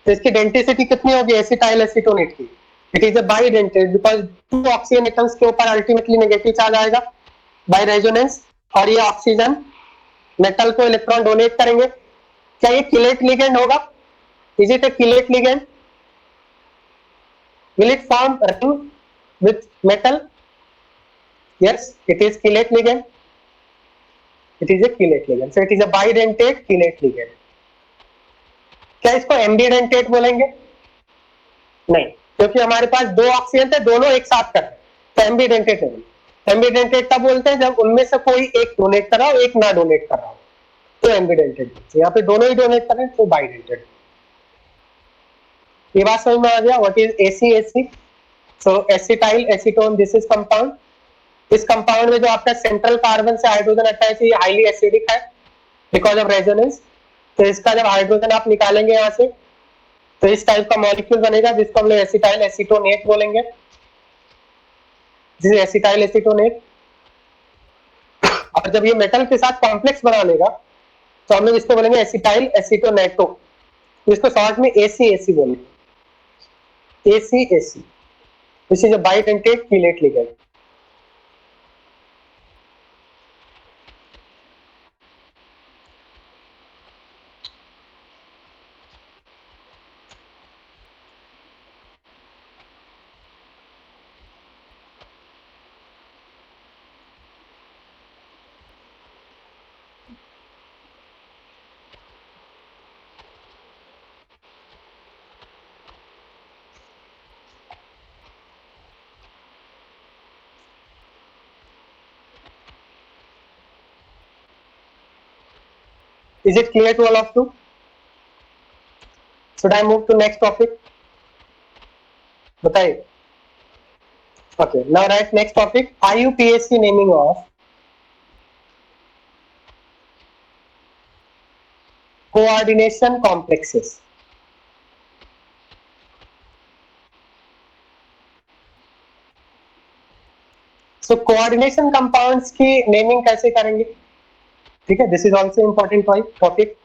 Speaker 1: तो इसकी डेंटिसिटी कितनी होगी एसिटाइल एसीटोनेट की? It is a bidentate, because 2 oxygen atoms के ऊपर अल्टीमेटली नेगेटिव चार्ज आएगा बाय रेजोनेंस, और ये ऑक्सीजन मेटल को इलेक्ट्रॉन डोनेट करेंगे। क्या ये किलेट लिगेंड होगा? Is it a chelate ligand? Will it form ring with metal? Yes, it is chelate ligand, it is a chelate ligand, so it is a bidentate chelate ligand। क्या इसको एम्बिडेंटेट बोलेंगे? नहीं, क्योंकि हमारे पास 2 ऑक्सीजन थे, दोनों एक साथ कर रहे हैं, तो एम्बिडेंटेट नहीं। एम्बिडेंटेट तब बोलते हैं जब उनमें से कोई एक डोनेट कर रहा हो, एक ना डोनेट कर रहा हो, तो एम्बिडेंटेट। यहाँ पे दोनों ही डोनेट कर रहे हैं तो बाइडेंटेट। ये बात समझ में आ गया? What is ACAC? So acetyl acetone, this is compound. इस कंपाउंड में जो आपका सेंट्रल कार्बन से हाइड्रोजन अटैच है, ये हाईली एसिडिक है बिकॉज ऑफ रेजोनेंस। तो इसका जब हाइड्रोजन आप निकालेंगे यहाँ से, तो इस टाइप का मॉलिक्यूल बनेगा जिसको हम लोग एसिटाइल एसीटोनेट बोलेंगे। This is acetyl acetonate. और जब ये मेटल के साथ कॉम्प्लेक्स बना लेगा तो हम लोग इसको बोलेंगे एसिटाइल एसीटोनेटो। इसको शॉर्ट में ACAC बोलेंगे। ACAC, this is a bidentate chelate ligand. Is it clear to all of you? Should I move to next topic? बताइए। Okay, now write next topic, IUPAC naming of coordination complexes. So coordination compounds की naming कैसे करेंगे? ठीक है, this is also important topic.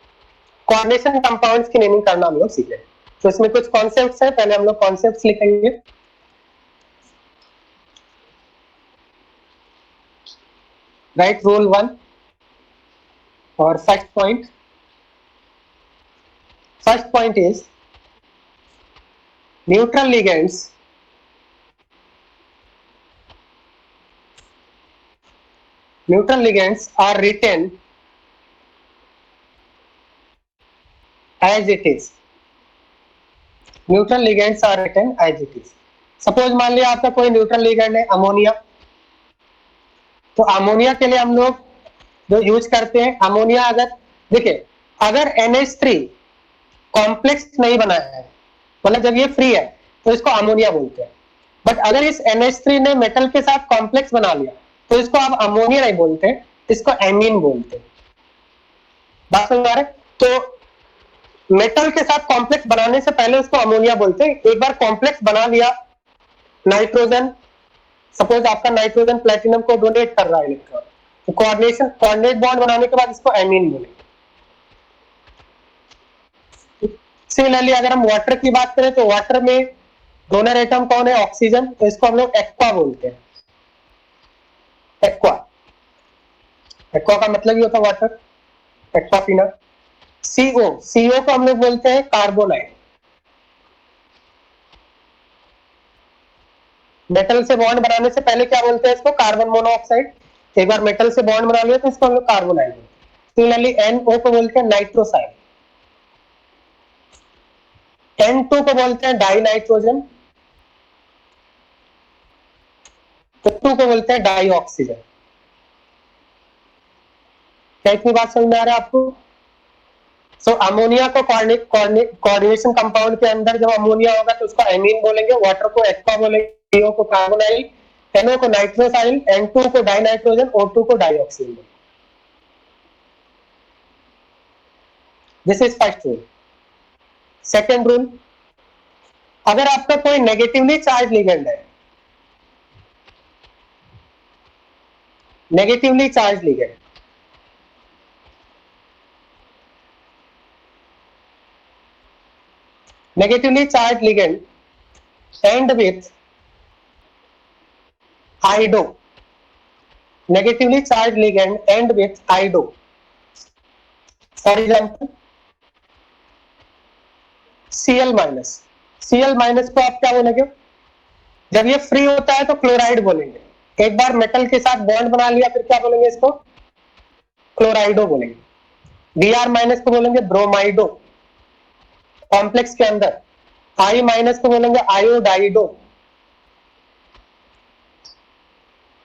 Speaker 1: Coordination compounds की naming करना हम लोग सीखें। तो इसमें कुछ कॉन्सेप्ट्स हैं, पहले हम लोग कॉन्सेप्ट्स लिखेंगे। राइट रूल 1 और first point is neutral ligands are written as it is. Neutral ligands are written as it is. Suppose मान लिया आपका कोई न्यूट्रल लिगेंड है अमोनिया, तो अमोनिया के लिए हम लोग जो यूज करते हैं, अमोनिया अगर देखिए, अगर NH3 कॉम्प्लेक्स नहीं बनाया है, मतलब जब ये फ्री है तो इसको अमोनिया बोलते हैं। बट अगर इस NH3 ने मेटल के साथ कॉम्प्लेक्स बना लिया तो इसको आप अमोनिया नहीं बोलते, इसको एमीन बोलते हैं। बात समझ आ रहा है? तो मेटल के साथ कॉम्प्लेक्स बनाने से पहले उसको अमोनिया बोलते हैं। एक बार कॉम्प्लेक्स बना लिया, नाइट्रोजन, सपोज आपका नाइट्रोजन प्लेटिनम को डोनेट कर रहा है इलेक्ट्रॉन, तो कोऑर्डिनेट बॉन्ड बनाने के बाद इसको एमीन बोलेंगे। सिमिलरली अगर हम वाटर की बात करें तो वाटर में डोनर एटम कौन है? ऑक्सीजन, तो इसको हम लोग एक्वा बोलते हैं। एक्वा का मतलब ही होता है वाटर, एक्वा पीना। CO को हम लोग बोलते हैं कार्बोनाइड। मेटल से बॉन्ड बनाने से पहले क्या बोलते हैं इसको? Carbon monoxide. एक बार मेटल से बॉन्ड बना लिया तो इसको हम लोग कार्बोनाइड बोलते हैं। सिमिलरली NO को बोलते हैं नाइट्रोसाइड, N2 को बोलते हैं डाई नाइट्रोजन, तो 2 को बोलते हैं डाई ऑक्सीजन। क्या इतनी बात समझ में आ रहा है आपको? सो अमोनिया को कोऑर्डिनेशन कंपाउंड के अंदर जब अमोनिया होगा तो उसको एमीन बोलेंगे, वाटर को एक्वा बोलेंगे, CO को कार्बोनाइल, NO को नाइट्रोसाइल, N2 को डाई नाइट्रोजन, O2 को dioxygen. This is first rule. Second rule, अगर आपका कोई नेगेटिवली चार्ज लिगेंड है, negatively charge ligand, negatively charged ligand end with ido, negatively charged ligand end with ido, for example Cl minus। Cl minus को आप क्या बोलेंगे? जब ये फ्री होता है तो क्लोराइड बोलेंगे। एक बार मेटल के साथ बॉन्ड बना लिया फिर क्या बोलेंगे इसको? क्लोराइडो बोलेंगे। Br माइनस को बोलेंगे ब्रोमाइडो, कॉम्प्लेक्स के अंदर। I माइनस को बोलेंगे आयोडाइडो।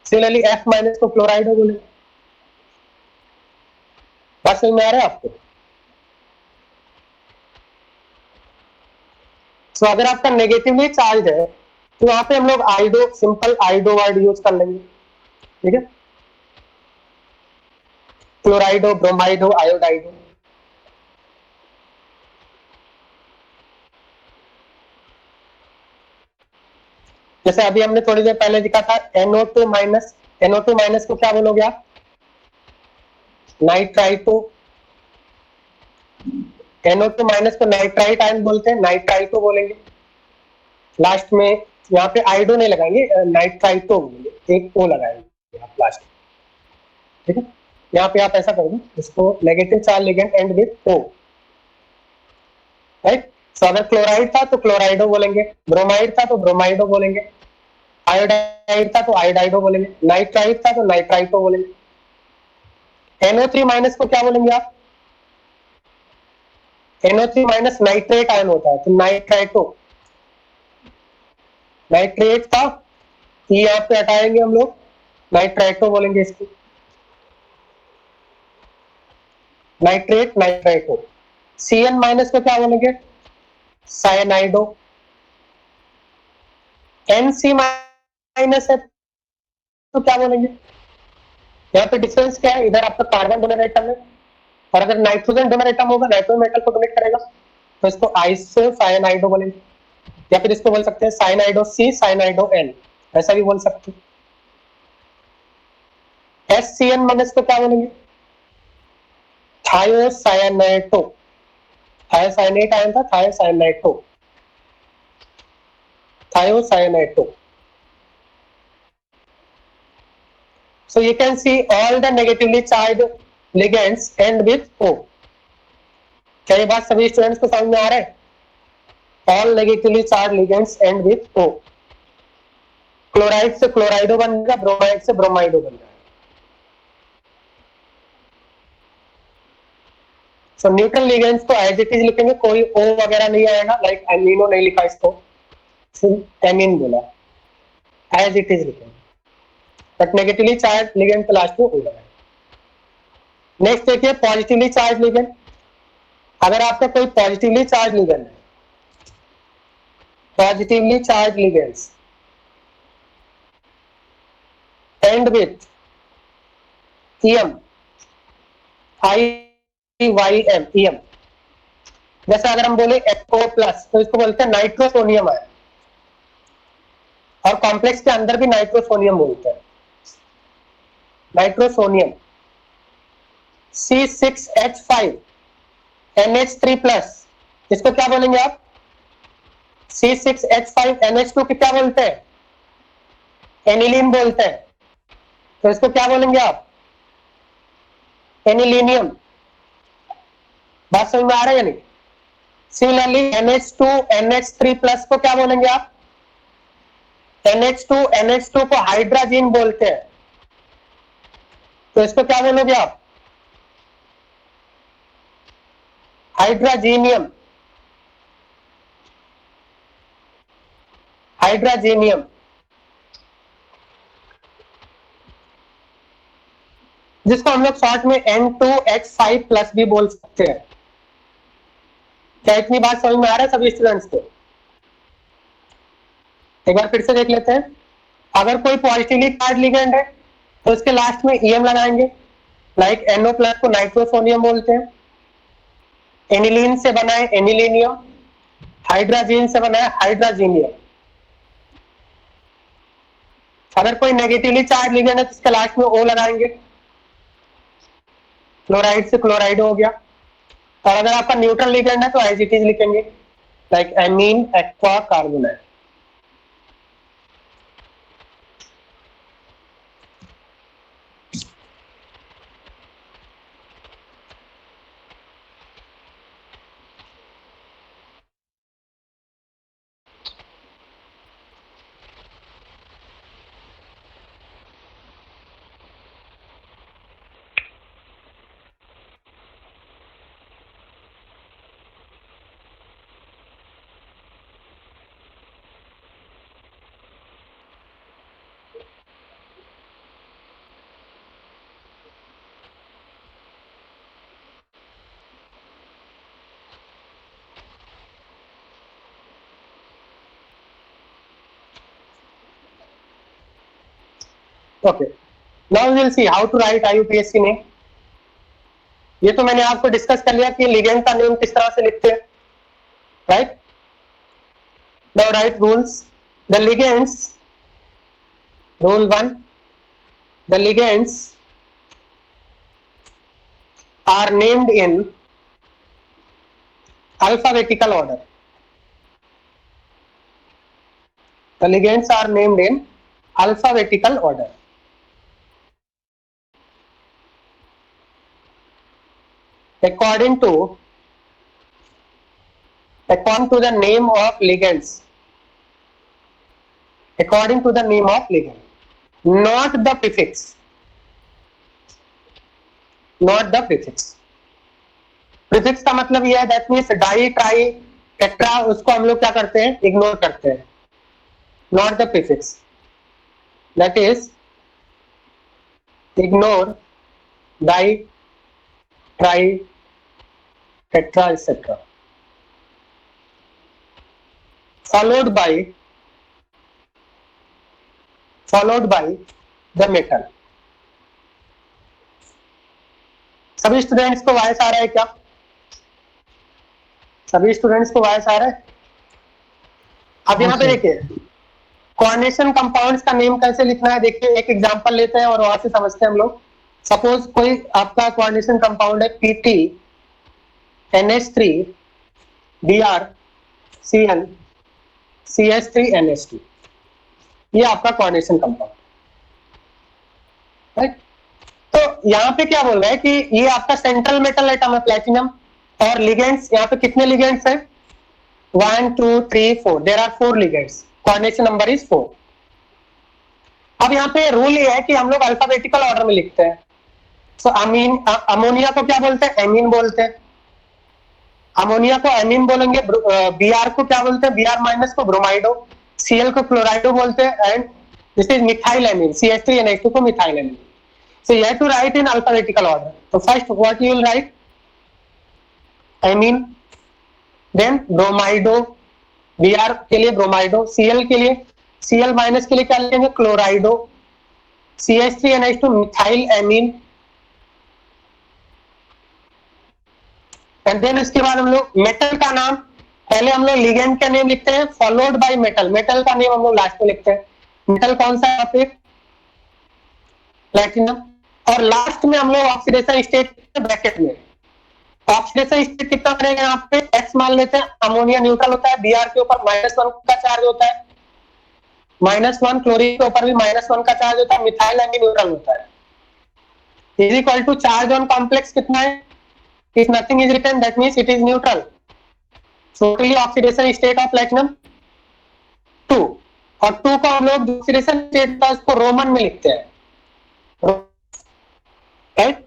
Speaker 1: सिमिलरली F माइनस को क्लोराइडो बोलेंगे। बात समझ में आ रहा है आपको? सो अगर आपका नेगेटिवली चार्ज है तो वहां पे हम लोग आइडो, सिंपल आइडो वर्ड यूज कर लेंगे, ठीक है। क्लोराइडो, ब्रोमाइडो, आयोडाइडो। जैसे अभी हमने थोड़ी देर पहले दिखा था NO2 माइनस, NO2 माइनस को क्या बोलोगे आप? नाइट्राइटो। NO2 माइनस को नाइट्राइट आयन बोलते हैं, नाइट्राइटो बोलेंगे। लास्ट में यहाँ पे आइडो नहीं लगाएंगे, नाइट्राइटो बोलेंगे, एक ओ लगाएंगे आप लास्ट, ठीक है। यहाँ पे आप ऐसा करोगे, इसको negative charge ligand end with O, right. So अगर क्लोराइड था तो क्लोराइडो बोलेंगे, ब्रोमाइड था तो ब्रोमाइडो बोलेंगे, आयोडाइड था तो आयोडाइडो बोलेंगे, नाइट्राइट था तो नाइट्राइटो बोलेंगे। NO3 माइनस को क्या बोलेंगे आप? NO3 माइनस नाइट्रेट आयन होता है तो नाइट्राइटो। नाइट्रेट था, यहाँ पे हटाएंगे हम लोग, नाइट्राइटो बोलेंगे इसको, नाइट्रेट, नाइट्राइटो। CN माइनस को क्या बोलेंगे? साइनाइडो। NC माइनस है तो क्या बोलेंगे? यहाँ पे डिफरेंस क्या है? इधर आपका कार्बन डोनर एटम है और अगर नाइट्रोजन डोनर एटम होगा, नाइट्रोजन मेटल को डोनेट करेगा तो इसको आइसो साइनाइडो बोलेंगे, या फिर इसको बोल सकते हैं साइनाइडो C, साइनाइडो N, ऐसा भी बोल सकते हैं। SCN माइनस को क्या बोलेंगे? थायोसायनाइटो। थायोसाइनेट आयन था, थायोसायनाइटो, thiocyanate. So you can see all the negatively charged ligands end with O. क्या ये बात सभी स्टूडेंट्स को समझ में आ रहा है? All negatively charged ligands end with O. Chloride से क्लोराइडो बनेगा, ब्रोमाइड से ब्रोमाइडो बनेगा। सो न्यूट्रल लिगेंड्स को एज इट इज लिखेंगे, कोई O वगैरह नहीं आएगा, लाइक एमिनो नहीं लिखा इसको, सिर्फ एमिन बोला, एज इट इज लिखेंगे, बट नेगेटिवली चार्ज लिगेंड के लास्ट में O लगाएंगे। नेक्स्ट देखिए पॉजिटिवली चार्ज लिगेंड। अगर आपका कोई पॉजिटिवली चार्ज लिगेंड है, positively charge ligands and with EM, IYM, EM, जैसे अगर हम बोले HO प्लस तो इसको बोलते हैं नाइट्रोसोनियम आयन, और कॉम्प्लेक्स के अंदर भी नाइट्रोसोनियम बोलते हैं, नाइट्रोसोनियम। C6H5 NH3 प्लस, इसको क्या बोलेंगे आप? C6H5 NH2 की क्या बोलते हैं? एनिलीन बोलते हैं, तो इसको क्या बोलेंगे आप? एनिलीनियम। बात समझ में आ रहा है या नहीं? सिमिलरली NH2 NH3 प्लस को क्या बोलेंगे आप? NH2 को हाइड्राजीन बोलते हैं, तो इसको क्या बोलोगे आप? हाइड्राजीनियम, हाइड्राजीनियम, जिसको हम लोग शॉर्ट में N2H5 प्लस भी बोल सकते हैं। क्या इतनी बात समझ में आ रहा है सभी स्टूडेंट्स को? एक बार फिर से देख लेते हैं। अगर कोई पॉजिटिवली चार्ज लिगेंड है तो उसके लास्ट में EM लगाएंगे, लाइक NO प्लस को नाइट्रोसोनियम बोलते हैं, एनिलीन से बना है एनिलीनियम, हाइड्राजीन से बना है हाइड्राजीनियम। अगर कोई नेगेटिवली चार्ज लिगेंड है तो इसके लास्ट में O लगाएंगे, क्लोराइड से क्लोराइड हो गया। और अगर आपका न्यूट्रल लिगेंड है तो एज इट इज लिखेंगे, like amine aqua carbonate. Okay, now we will see how to write IUPAC name. ये तो मैंने आपको डिस्कस कर लिया कि लिगेंड का नेम किस तरह से लिखते हैं, right. Now right rules. The ligands, rule 1, the ligands are named in alphabetical order. The ligands are named in alphabetical order. According to the name of ligands. According to the name of ligand, not the prefix. Not the prefix. Prefix का मतलब यह है that means di, tri, tetra, उसको हम लोग क्या करते हैं, इग्नोर करते हैं। Not the prefix, that is ignore di, tri, tetra etcetera, followed by the metal. सभी स्टूडेंट्स को वॉइस आ रहा है क्या? सभी स्टूडेंट्स को वॉइस आ रहा है? अब यहाँ पे देखिए कोऑर्डिनेशन कंपाउंड्स का नेम कैसे लिखना है। देखिए एक एग्जांपल लेते हैं और वहां से समझते हैं हम लोग। सपोज कोई आपका कोऑर्डिनेशन कंपाउंड है PT NH3 Br Cl CH3 NH2, ये आपका कोऑर्डिनेशन कंपाउंड, राइट। तो यहाँ पे क्या बोल रहा है कि ये आपका सेंट्रल मेटल एटम है प्लैटिनम, और लिगेंड्स यहाँ पे कितने लिगेंड्स हैं? 1 2 3 4, there are 4 ligands, coordination number is 4। अब यहाँ पे रूल ये है कि हम लोग अल्फाबेटिकल ऑर्डर में लिखते हैं। सो अमीन, अमोनिया को क्या बोलते हैं? एमीन बोलते हैं। अमोनिया को एमीन बोलेंगे। Br को क्या बोलते हैं? Br माइनस को ब्रोमाइडो, Cl को क्लोराइडो बोलते हैं, and this is methyl amine, CH3NH2 को methyl amine. So you have to write in alphabetical order. So first what you will write? Amine, then bromido, Br के लिए ब्रोमाइडो, Cl के लिए, Cl माइनस के लिए क्या लिखेंगे? Chlorido, CH3NH2 methyl amine, and then उसके बाद हम लोग मेटल का नाम, पहले हम लोग लिगेंड का नेम लिखते हैं, फॉलोड बाय मेटल, मेटल का नेम हम लोग लास्ट में लिखते हैं। मेटल कौन सा है? पे प्लैटिनम, और लास्ट में हम लोग ऑक्सीडेशन स्टेट ब्रैकेट में। ऑक्सीडेशन स्टेट कितना बनेगा यहाँ पे? X मान लेते हैं। अमोनिया न्यूट्रल होता है, Br के ऊपर -1 का चार्ज होता है, -1, क्लोरीन के ऊपर भी -1 का चार्ज होता है, मिथाइल एमीन न्यूट्रल होता है। Is equal to charge on complex कितना है? If nothing is written that means it is neutral. Totally oxidation state of platinum 2, और 2 को हम लोग ऑक्सीडेशन स्टेट का उसको रोमन में लिखते हैं, right?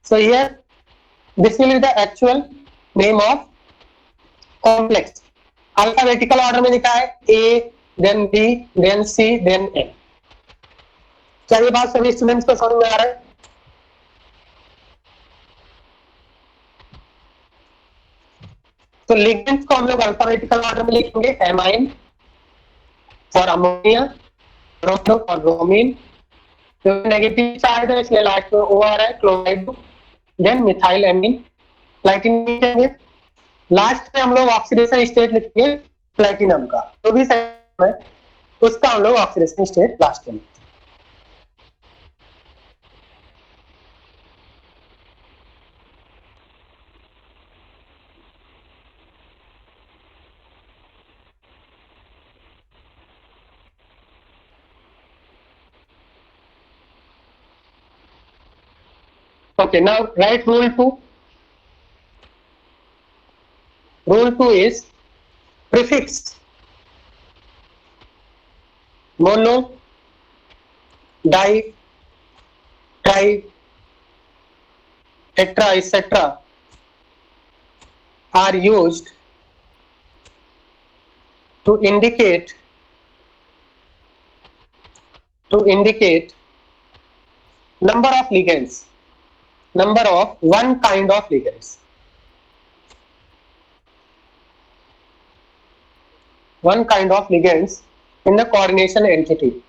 Speaker 1: So here this will be the actual name of complex. Alphabetical order में लिखा है A, then B, then C, then N. क्या ये बात सभी स्टूडेंट्स को समझ में आ रहा है? तो लिगेंड्स को हम लोग अल्फाबेटिकल ऑर्डर में लिखेंगे। Amine for ammonia, bromo for bromine, तो नेगेटिव चार्ज है इसलिए लास्ट में O आ रहा है, chloride, then methyl amine, platinum लिखेंगे। लास्ट में हम लोग ऑक्सीडेशन स्टेट लिखेंगे प्लैटिनम का, जो भी है उसका हम लोग ऑक्सीडेशन स्टेट लास्ट में। Okay, now write rule 2. Rule 2 is prefix mono, di, tri, tetra, etc. are used to indicate number of ligands, number of one kind of ligands. One kind of ligands in the coordination entity.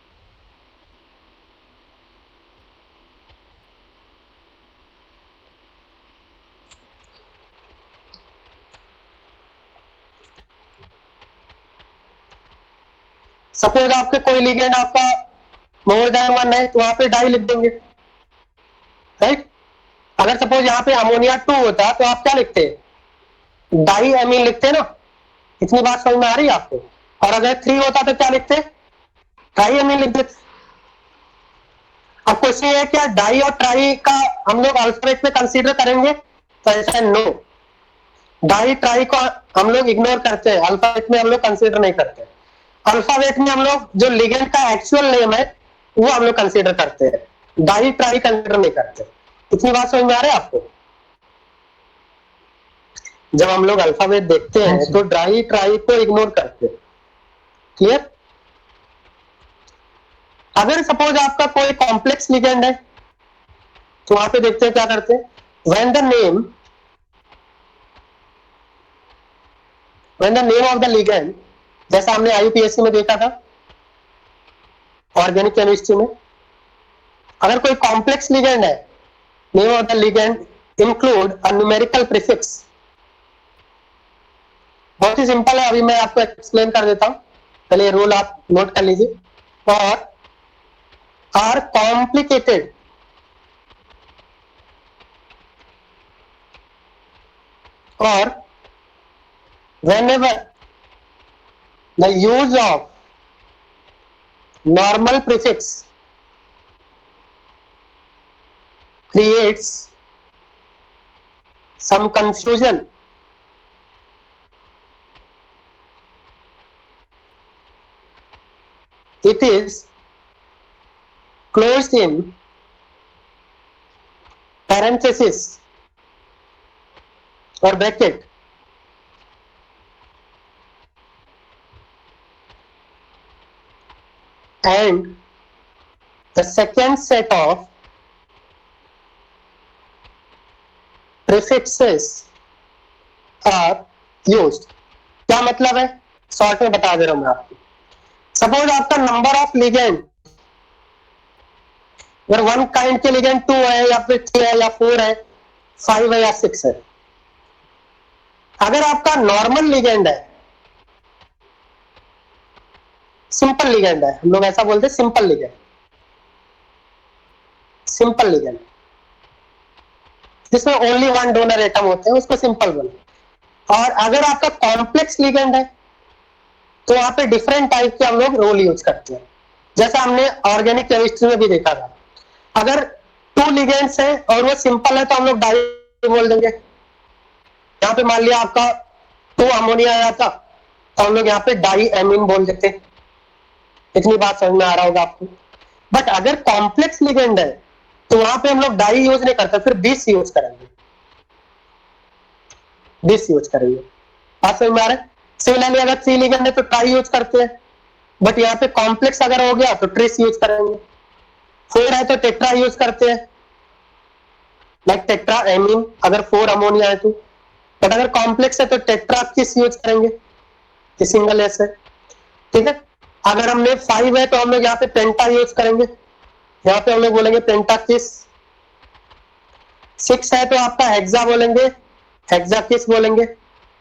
Speaker 1: Suppose आपके कोई ligand आपका more than 1 है तो वहां पे die लिख देंगे, right. अगर सपोज यहाँ पे अमोनिया 2 होता तो आप क्या लिखते, डाई एमीन लिखते ना। इतनी बात समझ में आ रही है आपको। और अगर 3 होता तो क्या लिखते, ट्राई एमीन लिख देते। अब क्वेश्चन ये है क्या डाई और ट्राई का हम लोग अल्फाबेट में कंसीडर करेंगे, तो ऐसा नो, डाई ट्राई को हम लोग इग्नोर करते हैं, अल्फाबेट में हम लोग कंसीडर नहीं करते। अल्फाबेट में हम लोग जो लिगेंड का एक्चुअल नेम है वो हम लोग कंसीडर करते हैं, डाई ट्राई कंसीडर नहीं करते। इतनी बात समझ में आ रही है आपको। जब हम लोग अल्फाबेट देखते हैं तो डाई ट्राई को इग्नोर करते हैं, क्लियर। अगर सपोज आपका कोई कॉम्प्लेक्स लिगेंड है तो वहां पे देखते हैं क्या करते हैं, when the name of the ligand, जैसा हमने आईयूपीएससी में देखा था ऑर्गेनिक केमिस्ट्री में, अगर कोई कॉम्प्लेक्स लिगेंड है, name of the ligand include a numerical prefix. बहुत ही सिंपल है, अभी मैं आपको एक्सप्लेन कर देता हूं, पहले रूल आप नोट कर लीजिए। और are complicated or whenever the use of normal prefix creates some confusion, it is closed in parenthesis or bracket and the second set of prefixes are used। क्या मतलब है, शॉर्ट में बता दे रहा हूं मैं आपको। सपोज आपका नंबर ऑफ लिगेंड, अगर 1 काइंड के लिगेंड 2 है या फिर 3 है या 4 है, 5 है या 6 है। अगर आपका नॉर्मल लिगेंड है, सिंपल लिगेंड है, हम लोग ऐसा बोलते हैं सिंपल लिगेंड, सिंपल लिगेंड जिसमें ओनली 1 डोनर एटम होते हैं उसको सिंपल बोलते हैं। और अगर आपका कॉम्प्लेक्स लिगेंड है तो वहां पे डिफरेंट टाइप के हम लोग रोल यूज करते हैं, जैसा हमने ऑर्गेनिक केमिस्ट्री में भी देखा था। अगर 2 लिगेंड्स है और वो सिंपल है तो हम लोग डाई बोल देंगे। यहाँ पे मान लिया आपका 2 अमोनिया आया था तो हम लोग यहाँ पे डाई एमीन बोल देते हैं। इतनी बात समझ में आ रहा होगा आपको। बट अगर कॉम्प्लेक्स लिगेंड है तो वहां पे हम लोग डाई यूज नहीं करते, फिर बिस यूज करेंगे, बिस यूज करेंगे। बात समझ में आ रहा है। सिमिलरली अगर 3 लिगेंड है तो ट्राई यूज करते हैं, बट यहाँ पे कॉम्प्लेक्स अगर हो गया तो ट्रिस यूज करेंगे। 4 है तो टेट्रा यूज करते हैं, लाइक टेट्रा एमीन अगर 4 अमोनिया है तो। बट अगर कॉम्प्लेक्स है तो टेट्रा किस यूज करेंगे, ये सिंगल एस है, ठीक है। अगर हमने 5 है तो हम लोग यहाँ पे पेंटा यूज करेंगे, यहाँ पे हम लोग बोलेंगे पेंटा किस। 6 है तो आपका हेक्सा बोलेंगे, हेक्सा किस बोलेंगे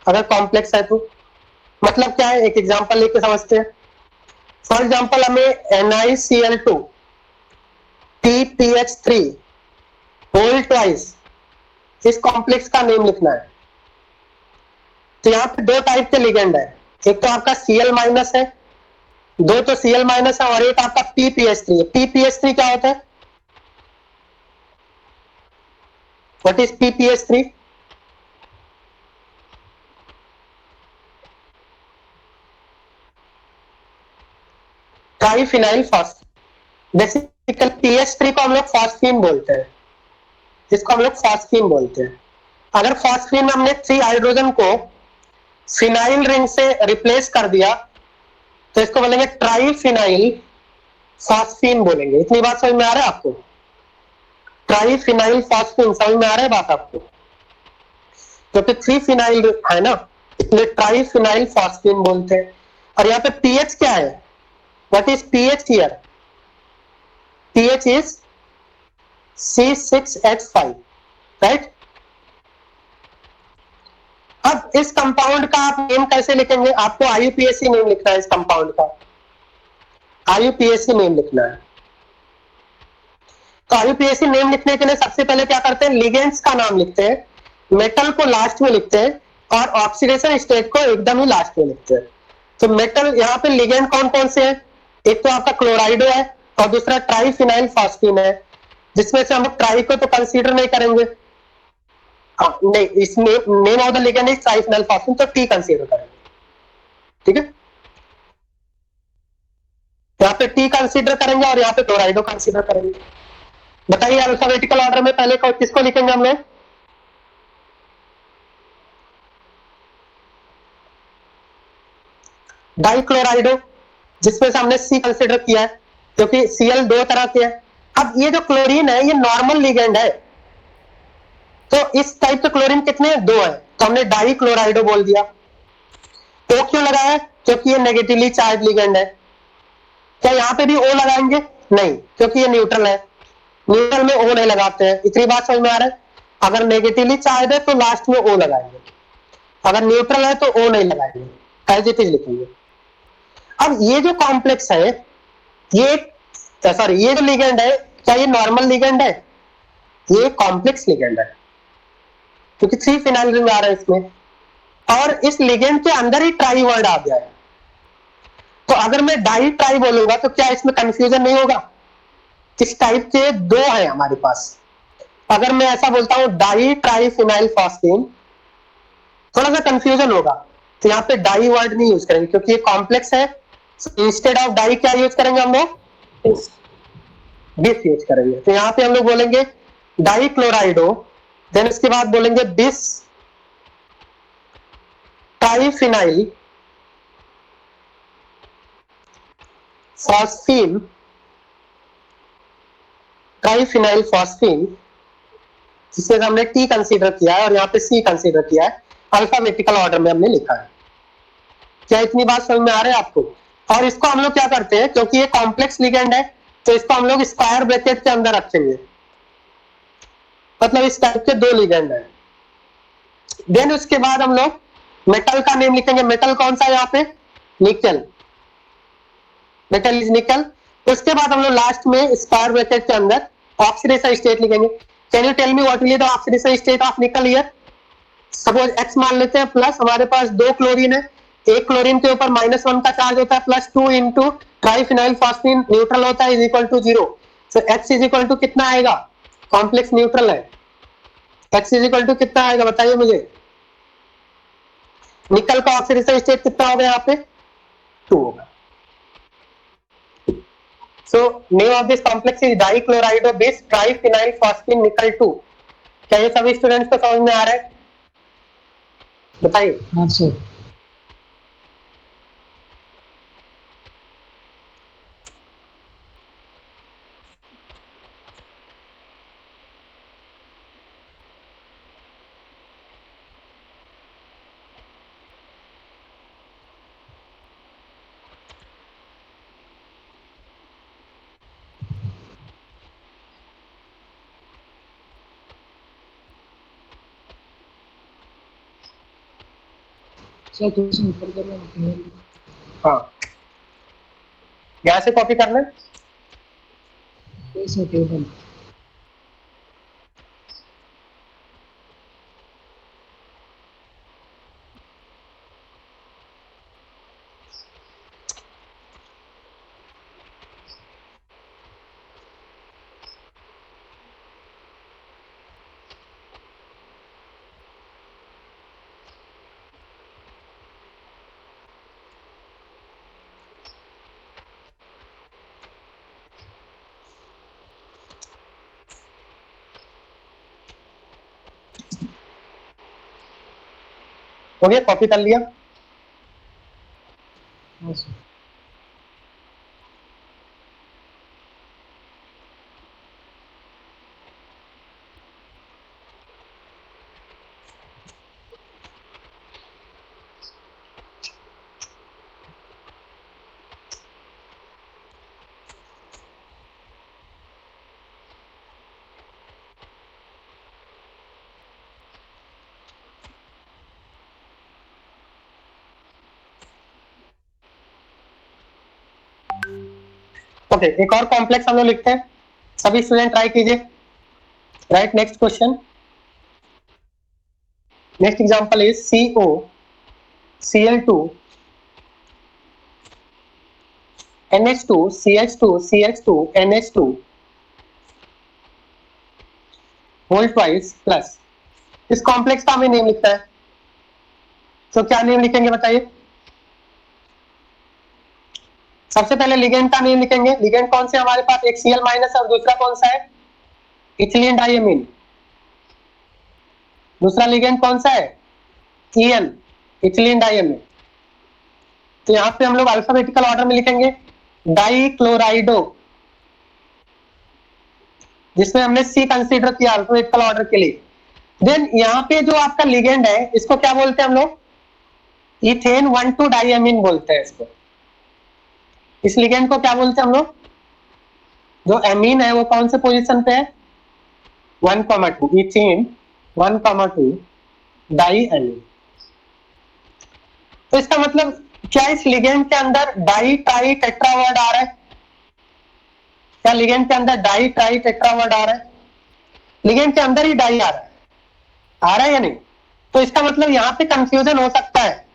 Speaker 1: अगर कॉम्प्लेक्स है तो। मतलब क्या है, एक एग्जांपल लेके समझते हैं। फॉर एग्जांपल हमें NiCl2 TPH3 होल ट्वाइस इस कॉम्प्लेक्स का नेम लिखना है। तो यहाँ पे 2 टाइप के लिगेंड है, एक तो आपका Cl माइनस है, 2 तो Cl माइनस है, और एक आपका PPH3 है। PPH3 क्या होता है, what is PPH3? Triphenyl phosphate. Basically PH3 को हम लोग फॉस्फीन बोलते हैं, इसको हम लोग फॉस्फीन बोलते हैं। अगर फॉस्फीन में हमने 3 हाइड्रोजन को फिनाइल रिंग से रिप्लेस कर दिया तो इसको बोलेंगे ट्राइफिनाइल फॉस्फीन बोलेंगे। इतनी बात समझ में आ रहा है आपको, ट्राइफिनाइल फॉस्फीन समझ में आ रहा है बात आपको। क्योंकि 3 फिनाइल है ना, इसलिए ट्राइफिनाइल फॉस्फीन बोलते हैं। और यहाँ पे पीएच क्या है, what is pH here? PH is C6H5, right. अब इस कंपाउंड का आप नेम कैसे लिखेंगे, आपको आईयूपीएससी नेम लिखना है इस कंपाउंड का। आईयूपीएसी नेम लिखना है। तो आईयूपीएसी नेम लिखने के लिए सबसे पहले क्या करते हैं, लिगेंड्स का नाम लिखते हैं, मेटल को लास्ट में लिखते हैं और ऑक्सीडेशन स्टेट को एकदम ही लास्ट में लिखते हैं। तो मेटल यहाँ पे लिगेंड कौन कौन से हैं, एक तो आपका क्लोराइडो है और दूसरा ट्राइफिनाइल फॉस्फीन है, जिसमें से हम लोग ट्राई को तो कंसीडर नहीं करेंगे, नहीं, इसमें name of the ligand is triphenyl phosphine, तो टी कंसीडर करेंगे। ठीक है, यहाँ पे टी कंसीडर करेंगे और यहाँ पे क्लोराइडो कंसीडर करेंगे। बताइए अल्फाबेटिकल ऑर्डर में पहले किसको लिखेंगे हम लोग, डाइक्लोराइडो, जिसमें से हमने सी कंसीडर किया है क्योंकि Cl दो तरह के हैं। अब ये जो क्लोरीन है ये नॉर्मल लिगेंड है, तो इस टाइप के क्लोरीन कितने हैं, दो है, तो हमने डाइक्लोराइडो बोल दिया। ओ क्यों लगाया, क्योंकि ये नेगेटिवली चार्ज लिगेंड है। क्या यहाँ पे भी ओ लगाएंगे, नहीं, क्योंकि ये न्यूट्रल है, न्यूट्रल में ओ नहीं लगाते हैं। इतनी बात समझ में आ रहा है, अगर नेगेटिवली चार्ज है तो लास्ट में ओ लगाएंगे, अगर न्यूट्रल है तो ओ नहीं लगाएंगे, एज इट इज लिखेंगे। अब ये जो कॉम्प्लेक्स है, ये सॉरी ये जो लिगेंड है, क्या ये नॉर्मल लिगेंड है, ये कॉम्प्लेक्स लिगेंड है, क्योंकि 3 फिनाइल रिंग आ रहा है इसमें, और इस लिगेंड के अंदर ही ट्राई वर्ड आ गया है। तो अगर मैं डाई ट्राई बोलूंगा तो क्या इसमें कंफ्यूजन नहीं होगा, इस टाइप के दो है हमारे पास। अगर मैं ऐसा बोलता हूं डाई ट्राई फिनाइल फॉस्फीन, थोड़ा सा कंफ्यूजन होगा, तो यहाँ पे डाई वर्ड नहीं यूज करेंगे क्योंकि ये कॉम्प्लेक्स है। इंस्टेड ऑफ डाई क्या यूज करेंगे हम लोग, बिस यूज करेंगे। तो यहाँ पे हम लोग बोलेंगे डाई क्लोराइडो, देन उसके बाद बोलेंगे बिस ट्राइफिनाइल फॉस्फीन, ट्राइफिनाइल फॉस्फीन, जिसमें हमने टी कंसीडर किया है और यहाँ पे सी कंसीडर किया है, अल्फाबेटिकल ऑर्डर में हमने लिखा है। क्या इतनी बात समझ में आ रहा है आपको। और इसको हम लोग क्या करते हैं, क्योंकि ये कॉम्प्लेक्स लिगेंड है तो इसको हम लोग स्क्वायर ब्रैकेट के अंदर रखेंगे, मतलब इस टाइप के दो लिगेंड है। देन उसके बाद हम लोग मेटल का नेम लिखेंगे, मेटल कौन सा है यहाँ पे, निकल, मेटल इज निकल। उसके बाद हम लोग लास्ट में स्क्वायर ब्रैकेट के अंदर ऑक्सीडेशन स्टेट लिखेंगे। Can you tell me what will the oxidation state of nickel here. Suppose x मान लेते हैं, प्लस हमारे पास दो क्लोरीन है, एक क्लोरीन के ऊपर -1 का चार्ज होता है, +2 इंटू ट्राइफिनाइल फॉस्फीन न्यूट्रल होता है, is equal to 0। So x is equal to कितना आएगा, कॉम्प्लेक्स न्यूट्रल है, एक्स इज इक्वल टू कितना आएगा बताइए मुझे। निकल का ऑक्सीडेशन स्टेट कितना होगा यहाँ पे, 2 होगा। So name of this complex is dichlorido bis triphenyl phosphine nickel 2। क्या ये सभी स्टूडेंट्स को समझ में आ रहा है, बताइए।
Speaker 2: हाँ सर। सर क्वेश्चन ऊपर कर रहा हूँ।
Speaker 1: हाँ, यहाँ से कॉपी करना है।
Speaker 2: Sir table.
Speaker 1: हो गया, कॉपी कर लिया।
Speaker 2: हाँ सर।
Speaker 1: ओके, एक और कॉम्प्लेक्स हम लोग लिखते हैं, सभी स्टूडेंट ट्राई कीजिए। Right, next question, next example is CO Cl2 NH2 CH2 CH2 NH2 whole twice plus. इस कॉम्प्लेक्स का हमें नेम लिखता है, तो क्या नेम लिखेंगे बताइए? सबसे पहले लिगेंड का नेम लिखेंगे। लिगेंड कौन से हमारे पास? एक Cl माइनस और दूसरा कौन सा है? Ethylene diamine. दूसरा लिगेंड कौन सा है? En, ethylene diamine. तो यहाँ पे हम लोग अल्फाबेटिकल ऑर्डर में लिखेंगे डाइक्लोराइडो, जिसमें हमने C कंसीडर किया अल्फाबेटिकल ऑर्डर के लिए। देन यहाँ पे जो आपका लिगेंड है इसको क्या बोलते हैं हम लोग? इथेन 1,2 डाइमीन बोलते हैं इसको। इस लिगेंड को क्या बोलते हैं हम लोग? जो एमीन है वो कौन से पोजीशन पे है? 1,2, इथेन 1,2 डाइमीन। तो इसका मतलब क्या इस लिगेंड के अंदर डाई ट्राई टेट्रावर्ड आ रहा है? क्या लिगेंड के अंदर डाई ट्राई टेट्रावर्ड आ रहा है? लिगेंड के अंदर ही डाई आ रहा है या नहीं? तो इसका मतलब यहाँ पे कंफ्यूजन हो सकता है,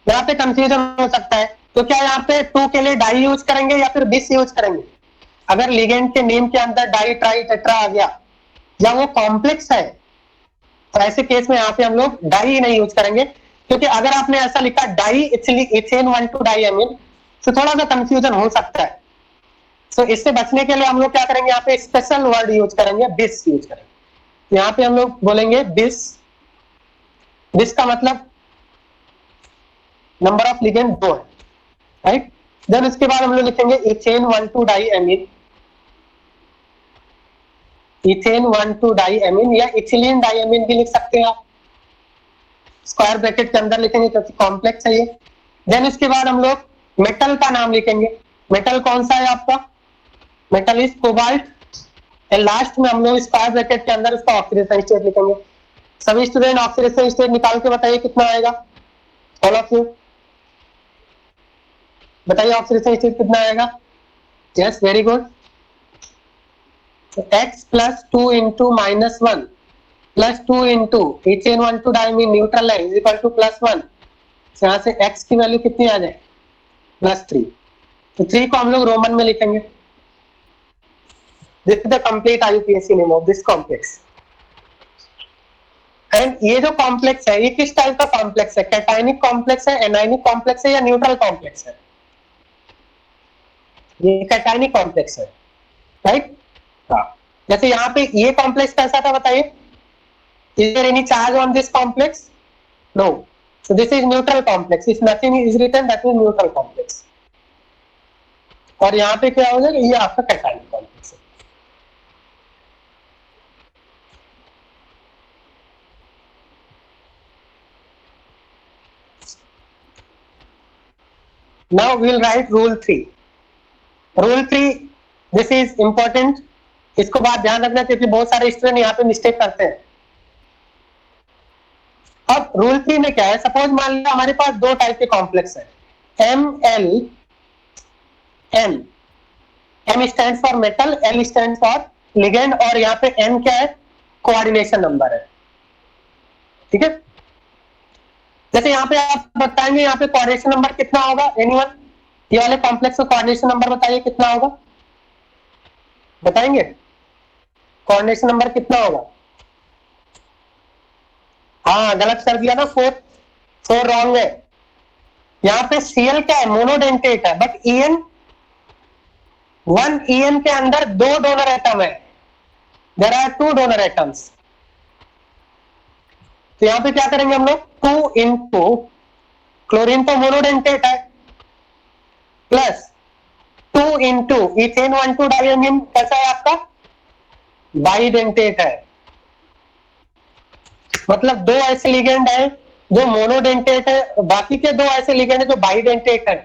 Speaker 1: यहाँ पे कंफ्यूजन हो सकता है। तो क्या यहाँ पे 2 के लिए डाई यूज करेंगे या फिर बिस यूज करेंगे? अगर लिगेंड के नेम के अंदर डाई ट्राई टेट्रा आ गया या वो कॉम्प्लेक्स है, तो ऐसे केस में यहाँ पे हम लोग डाई नहीं यूज करेंगे, क्योंकि अगर आपने ऐसा लिखा डाई इथेन 1,2 डाइमीन तो थोड़ा सा कंफ्यूजन हो सकता है। तो इससे बचने के लिए हम लोग क्या करेंगे? यहाँ पे स्पेशल वर्ड यूज करेंगे, बिस यूज करेंगे। यहाँ पे हम लोग बोलेंगे बिस। बिस का मतलब नंबर ऑफ लिगेंड 2 है, राइट। देन उसके बाद हम लोग लिखेंगे इथेन 1,2 डाइमीन, इथेन 1,2 डाइमीन या इथिलीन डाइमीन भी लिख सकते हैं आप, स्क्वायर ब्रैकेट के अंदर लिखेंगे क्योंकि कॉम्प्लेक्स है ये। देन इसके बाद हम लोग मेटल का नाम लिखेंगे। मेटल कौन सा है आपका? Metal is cobalt. And last में हम लोग स्क्वायर ब्रैकेट के अंदर उसका ऑक्सीडेशन स्टेट लिखेंगे। सभी स्टूडेंट ऑक्सीडेशन स्टेट निकाल के बताइए कितना आएगा। ऑल ऑफ यू बताइए ऑक्सीडेशन स्टेट कितना आएगा। Yes, very good. x plus 2 into minus 1 plus 2 into ethane 1,2 diamine neutral है इज इक्वल टू प्लस 1। यहाँ से x की वैल्यू कितनी आ जाए? प्लस 3। तो 3 को हम लोग रोमन में लिखेंगे। This is the complete IUPAC name of this complex. And ये जो कॉम्प्लेक्स है ये किस टाइप का कॉम्प्लेक्स है? कैटायनिक कॉम्प्लेक्स है, एनायनिक कॉम्प्लेक्स है या न्यूट्रल कॉम्प्लेक्स है? ये कैटायनिक कॉम्प्लेक्स है, राइट। हाँ, जैसे यहाँ पे ये कॉम्प्लेक्स कैसा था बताइए? Is there any charge on this complex? No. So this is neutral complex. If nothing is written, that is neutral complex. और यहाँ पे क्या हो जाएगा? ये आपका कैटायनिक कॉम्प्लेक्स है। Now we'll write rule 3. Rule 3, this is important. इसको बात ध्यान रखना क्योंकि बहुत सारे स्टूडेंट यहाँ पे मिस्टेक करते हैं। अब रूल 3 में क्या है? सपोज मान लिया हमारे पास 2 टाइप के कॉम्प्लेक्स है, ML N। M stand for metal, L stand for ligand, और यहाँ पे N क्या है? कोऑर्डिनेशन नंबर है, ठीक है। जैसे यहाँ पे आप बताएंगे यहाँ पे कोऑर्डिनेशन नंबर कितना होगा? एनीवन? ये वाले कॉम्प्लेक्स का कोऑर्डिनेशन नंबर बताइए कितना होगा? बताएंगे कोऑर्डिनेशन नंबर कितना होगा? हाँ, गलत कर दिया ना, 4 रॉन्ग है। यहाँ पे Cl क्या है? मोनोडेंटेट है, बट En 1 En के अंदर 2 डोनर एटम है। There are 2 donor atoms. तो यहाँ पे क्या करेंगे हम लोग? 2 इंटू क्लोरीन तो मोनोडेंटेट है, प्लस 2 इंटू इथेन 1,2 डाइमीन कैसा है आपका? बाइडेंटेट है। मतलब 2 ऐसे लिगेंड है जो मोनोडेंटेट है, बाकी के 2 ऐसे लिगेंड है जो बाइडेंटेट है।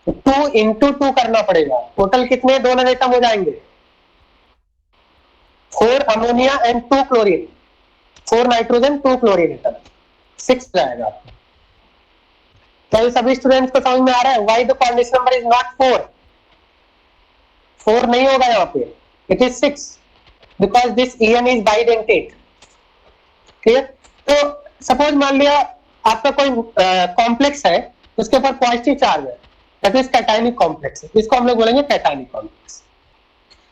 Speaker 1: 2 इंटू 2 करना पड़ेगा। टोटल कितने डोनर एटम हो जाएंगे? 4 ammonia and 2 chlorine, 4 nitrogen 2 chlorine atom, 6 जाएगा आपको। तो सभी स्टूडेंट्स को समझ में आ रहा है why the coordination number is not 4? 4 नहीं होगा यहाँ पे, it is 6 because this EN is bidentate. Clear? तो सपोज मान लिया आपका कोई कॉम्प्लेक्स है, उसके ऊपर पॉजिटिव चार्ज है, दैट इज कैटायनिक कॉम्प्लेक्स, इसको हम लोग बोलेंगे कैटायनिक कॉम्प्लेक्स।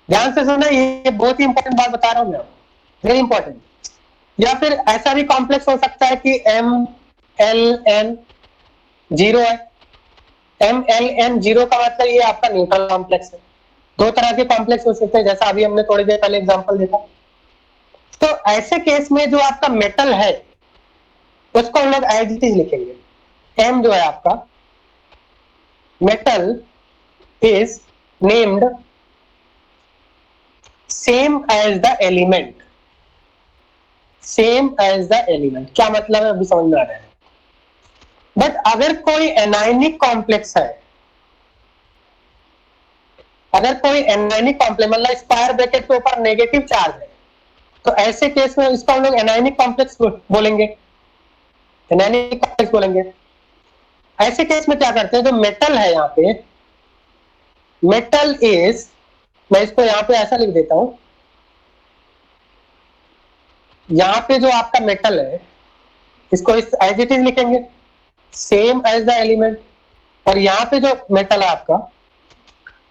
Speaker 1: ध्यान से सुनना, ये बहुत ही इंपॉर्टेंट बात बता रहा हूं मैं, वेरी इंपॉर्टेंट। या फिर ऐसा भी कॉम्प्लेक्स हो सकता है कि MLN 0 है। MLN 0 का मतलब ये आपका न्यूट्रल कॉम्प्लेक्स है। दो तरह के कॉम्प्लेक्स हो सकते हैं, जैसा अभी हमने थोड़ी देर पहले एग्जांपल देखा। तो ऐसे केस में जो आपका मेटल है उसको हम लोग एज इट इज लिखेंगे। M जो है आपका metal is named same as the element. Same as the element क्या मतलब है अभी समझ में आ रहा है। बट अगर कोई एनायनिक कॉम्प्लेक्स है, अगर कोई एनायनिक कॉम्प्लेक्स मतलब स्क्वायर ब्रैकेट के ऊपर नेगेटिव चार्ज है, तो ऐसे केस में इसको हम लोग एनायनिक कॉम्प्लेक्स बोलेंगे, एनायनिक कॉम्प्लेक्स बोलेंगे। ऐसे केस में क्या करते हैं, जो मेटल है यहाँ पे, मेटल इज, मैं इसको यहाँ पे ऐसा लिख देता हूं, यहाँ पे जो आपका मेटल है इसको इस एज इट इज लिखेंगे, सेम एज द एलिमेंट। और यहाँ पे जो मेटल है आपका,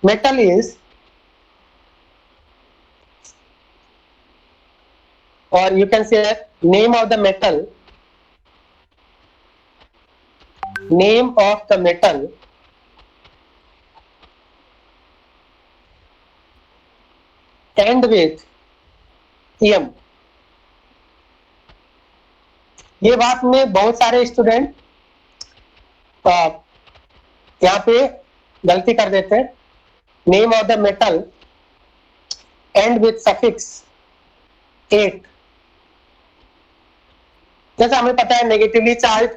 Speaker 1: मेटल इज, और you can say name of the metal, name of the metal and with EM। ये बात में बहुत सारे स्टूडेंट यहाँ पे गलती कर देते हैं, name of the metal and with suffix 8। जैसा हमें पता है नेगेटिवली चार्ज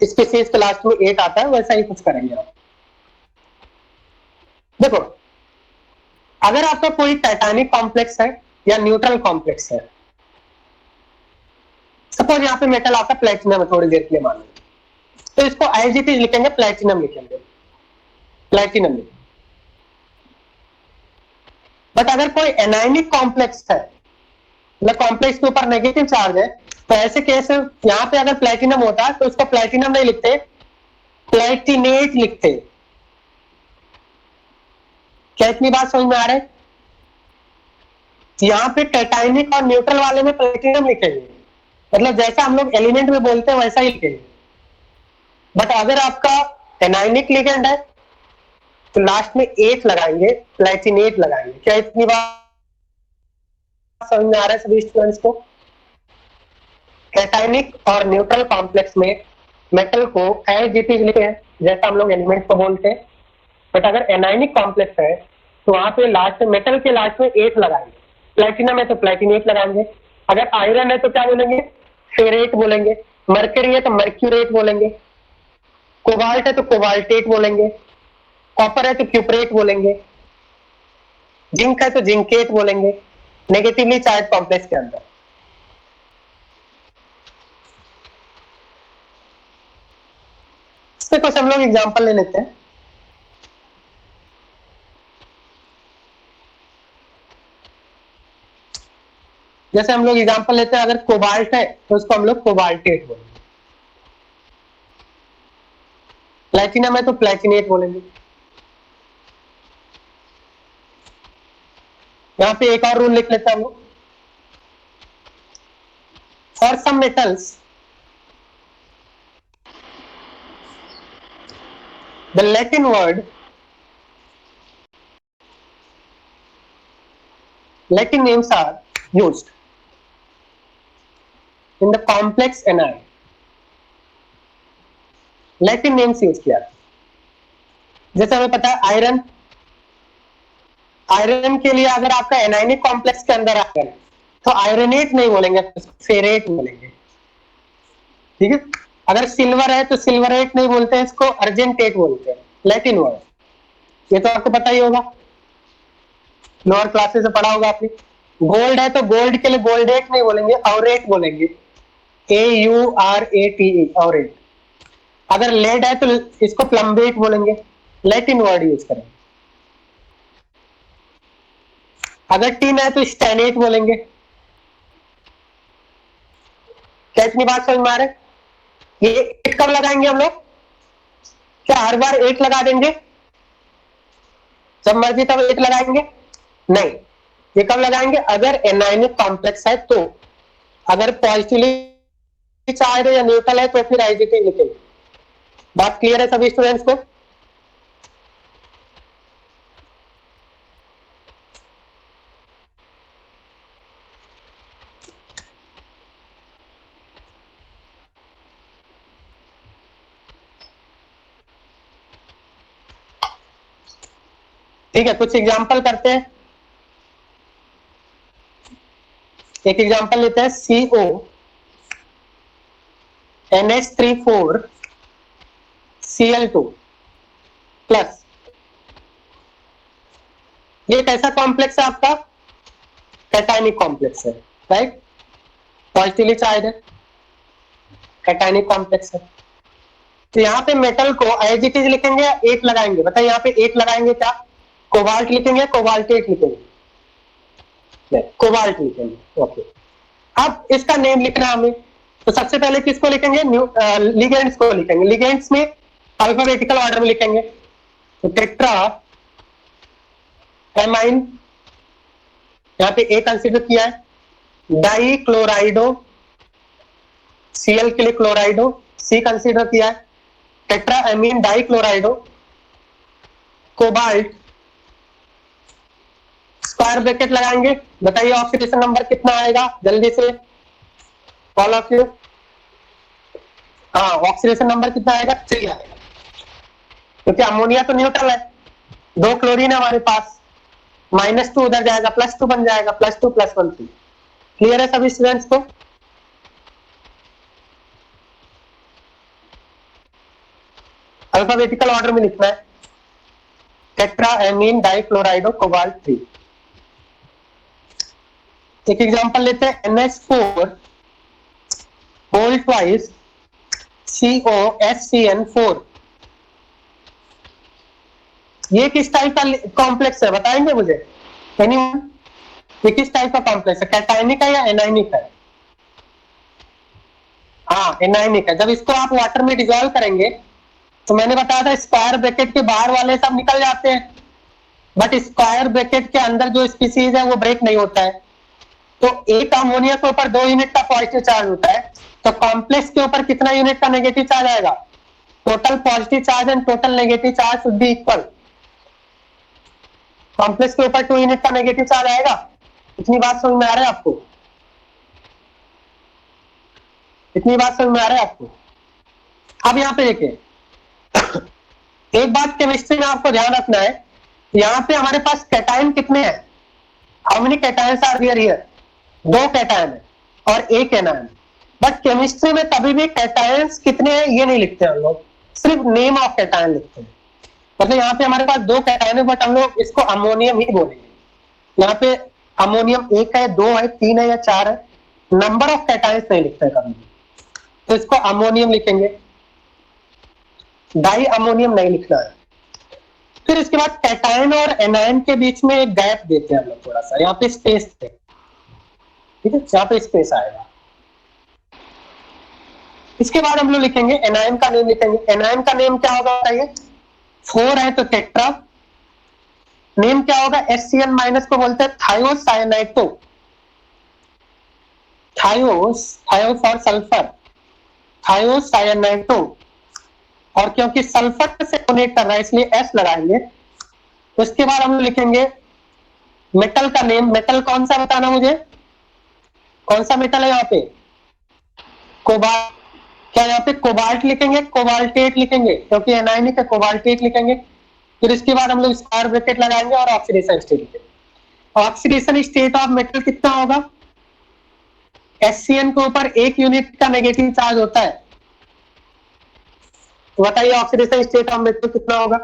Speaker 1: स्पीशीज के लास्ट में 8 आता है, वैसा ही कुछ करेंगे आप। देखो, अगर आपका कोई टाइटैनिक कॉम्प्लेक्स है या न्यूट्रल कॉम्प्लेक्स है, सपोज यहाँ पे मेटल आपका प्लेटिनम है, थोड़ी देर के लिए मान लो, तो इसको एज इट इज लिखेंगे, प्लेटिनम लिखेंगे, प्लेटिनम लिखेंगे। बट अगर कोई एनायनिक कॉम्प्लेक्स है, मतलब कॉम्प्लेक्स के ऊपर नेगेटिव चार्ज है, तो ऐसे केस यहाँ पे अगर प्लेटिनम होता तो इसको प्लेटिनम नहीं लिखते, प्लेटिनेट लिखते। क्या इतनी बात समझ में आ रहा है? यहाँ पे कैटायनिक और न्यूट्रल वाले में प्लेटिनम लिखेंगे, मतलब जैसा हम लोग एलिमेंट में बोलते हैं वैसा ही लिखेंगे। बट अगर आपका एनायनिक लिगेंड है तो लास्ट में 8 लगाएंगे, प्लेटिनेट लगाएंगे। क्या इतनी बात समझ में आ रहा है सभी स्टूडेंट्स को? कैटायनिक और न्यूट्रल कॉम्प्लेक्स में मेटल को एज इट इज लिखे हैं, जैसा हम लोग एलिमेंट को बोलते हैं। बट अगर एनायनिक कॉम्प्लेक्स है तो वहां पे लास्ट में, मेटल के लास्ट में 8 लगाएंगे। प्लेटिनम है तो प्लेटिनेट लगाएंगे, अगर आयरन है तो क्या बोलेंगे, फेरेट बोलेंगे, मर्करी है तो मर्क्यूरेट बोलेंगे, कोबाल्ट है तो कोबाल्टेट बोलेंगे, कॉपर है तो क्यूपरेट बोलेंगे, जिंक है तो जिंकेट बोलेंगे, नेगेटिवली चार्ज कॉम्प्लेक्स के अंदर। इसमें कुछ हम लोग एग्जांपल ले लेते हैं। जैसे हम लोग एग्जांपल लेते हैं, अगर कोबाल्ट है तो उसको हम लोग कोबाल्टेट बोलेंगे, प्लेटिनम है तो प्लेटिनेट बोलेंगे। यहां पे एक और रूल लिख लेते हैं हम लोग, for some metals the Latin word, Latin names are used in the complex anion. Latin names use किया, जैसे हमें पता है आयरन, आयरन के लिए अगर आपका एनायनिक कॉम्प्लेक्स के अंदर आयरन, तो आयरनेट नहीं बोलेंगे, फेरेट बोलेंगे। ठीक है? अगर सिल्वर है तो सिल्वरेट नहीं बोलते हैं, इसको अर्जेंटेट बोलते हैं, लैटिन वर्ड। ये तो आपको पता ही होगा, लोअर क्लासेस से पढ़ा होगा आपने। गोल्ड है तो गोल्ड के लिए गोल्डेट नहीं बोलेंगे, ऑरेट बोलेंगे, AURATE, ऑरेट। अगर लेड है तो इसको प्लम्बेट बोलेंगे, लैटिन वर्ड यूज करेंगे। अगर टीन है तो स्टेनेट बोलेंगे। क्या इतनी बात समझ में आ रहा है? ये 8 कब लगाएंगे हम लोग? क्या हर बार 8 लगा देंगे? जब मर्जी तब 8 लगाएंगे? नहीं, ये कब लगाएंगे? अगर एनायनिक कॉम्प्लेक्स है तो। अगर पॉजिटिवली चार्ज है या न्यूट्रल है तो फिर आईजीटी लिखेंगे। बात क्लियर है सभी स्टूडेंट्स को? ठीक है, कुछ एग्जांपल करते हैं। एक एग्जांपल लेते हैं, CO NH34 Cl2 प्लस। ये कैसा कॉम्प्लेक्स है आपका? कैटायनिक कॉम्प्लेक्स है, राइट? पॉजिटिवली चार्ज है, कैटायनिक कॉम्प्लेक्स है। तो यहाँ पे मेटल को आईजीटी लिखेंगे या 8 लगाएंगे? बताइए, यहाँ पे 8 लगाएंगे क्या? कोबाल्ट लिखेंगे, कोबाल्टेट लिखेंगे? कोबाल्ट लिखेंगे। ओके, अब इसका नेम लिखना है हमें। तो सबसे पहले किसको लिखेंगे? लिगेंड्स को लिखेंगे। लिगेंड्स में अल्फाबेटिकल ऑर्डर में लिखेंगे। तो टेट्रा एमाइन, यहाँ पे ए कंसीडर किया है। डाई क्लोराइडो, Cl के लिए क्लोराइडो, C कंसीडर किया है। Tetra amine die क्लोराइडो, cobalt, square bracket लगाएंगे। बताइए ऑक्सीडेशन नंबर कितना आएगा जल्दी से, ऑल ऑफ यू? हाँ, ऑक्सीडेशन नंबर कितना आएगा? 3 आएगा, क्योंकि अमोनिया तो न्यूट्रल है, 2 क्लोरीन है हमारे पास, -2 उधर जाएगा, +2 बन जाएगा, +2 + 1 3। क्लियर है सभी स्टूडेंट्स को? अल्फाबेटिकल ऑर्डर में लिखना है। Tetra amine die क्लोराइडो cobalt 3। एक एग्जांपल लेते हैं, NH4 होल ट्वाइस COSCN4। ये किस टाइप का कॉम्प्लेक्स है बताएंगे मुझे? एनीवन? ये किस टाइप का कॉम्प्लेक्स है? कैटायनिक है या एनायनिक है? हाँ, एनायनिक है। जब इसको आप वाटर में डिसॉल्व करेंगे तो मैंने बताया था स्क्वायर ब्रैकेट के बाहर वाले सब निकल जाते हैं, बट स्क्वायर ब्रैकेट के अंदर जो स्पीसीज है वो ब्रेक नहीं होता है। तो एक अमोनिया के ऊपर 2 यूनिट का पॉजिटिव चार्ज होता है, तो कॉम्प्लेक्स के ऊपर कितना यूनिट का नेगेटिव चार्ज आएगा? Total positive charge and total negative charge should be equal. Complex के ऊपर 2 यूनिट का नेगेटिव चार्ज आएगा। इतनी बात समझ में आ रहा है आपको? इतनी बात समझ में आ रहा है आपको? अब यहाँ पे देखिए, एक बात केमिस्ट्री में आपको ध्यान रखना है, यहाँ पे हमारे पास कैटायन कितने हैं? How many cations are there here? 2 cation है और 1 एनायन। बट केमिस्ट्री में कभी भी कैटायंस कितने हैं ये नहीं लिखते हम लोग, सिर्फ नेम ऑफ कैटायन लिखते हैं। मतलब यहाँ पे हमारे पास 2 कैटायन है, बट हम लोग इसको अमोनियम ही बोलेंगे। यहाँ पे अमोनियम 1 है, 2 है, 3 है या 4 है, नंबर ऑफ कैटायंस नहीं लिखते कभी, तो इसको अमोनियम लिखेंगे। डाई अमोनियम नहीं लिखना है। फिर इसके बाद कैटायन और एनायन के बीच में एक गैप देते हैं हम लोग, थोड़ा सा यहाँ पे स्पेस देते हैं, ठीक है? यहाँ पे स्पेस आएगा। इसके बाद हम लोग लिखेंगे एनायन का नेम लिखेंगे। एनायन का नेम क्या होगा बताइए? 4 है तो टेट्रा, नेम क्या होगा? HCl- को बोलते हैं थायोसायनाइटो। थायो फॉर सल्फर, थायोसायनाइटो। और क्योंकि सल्फर से डोनेट कर रहा है इसलिए S लगाएंगे। उसके बाद हम लिखेंगे मेटल का नेम। मेटल कौन सा बताना मुझे? कौन सा मेटल है यहाँ पे? कोबाल्ट। क्या यहाँ पे कोबाल्ट लिखेंगे? कोबाल्टेट लिखेंगे, क्योंकि एनायनिक है, कोबाल्टेट लिखेंगे। फिर इसके बाद हम लोग स्क्वायर ब्रैकेट लगाएंगे और ऑक्सीडेशन स्टेट लिखेंगे। ऑक्सीडेशन स्टेट ऑफ मेटल कितना होगा? HCN के ऊपर 1 यूनिट का नेगेटिव चार्ज होता है, तो बताइए ऑक्सीडेशन स्टेट ऑफ मेटल कितना होगा?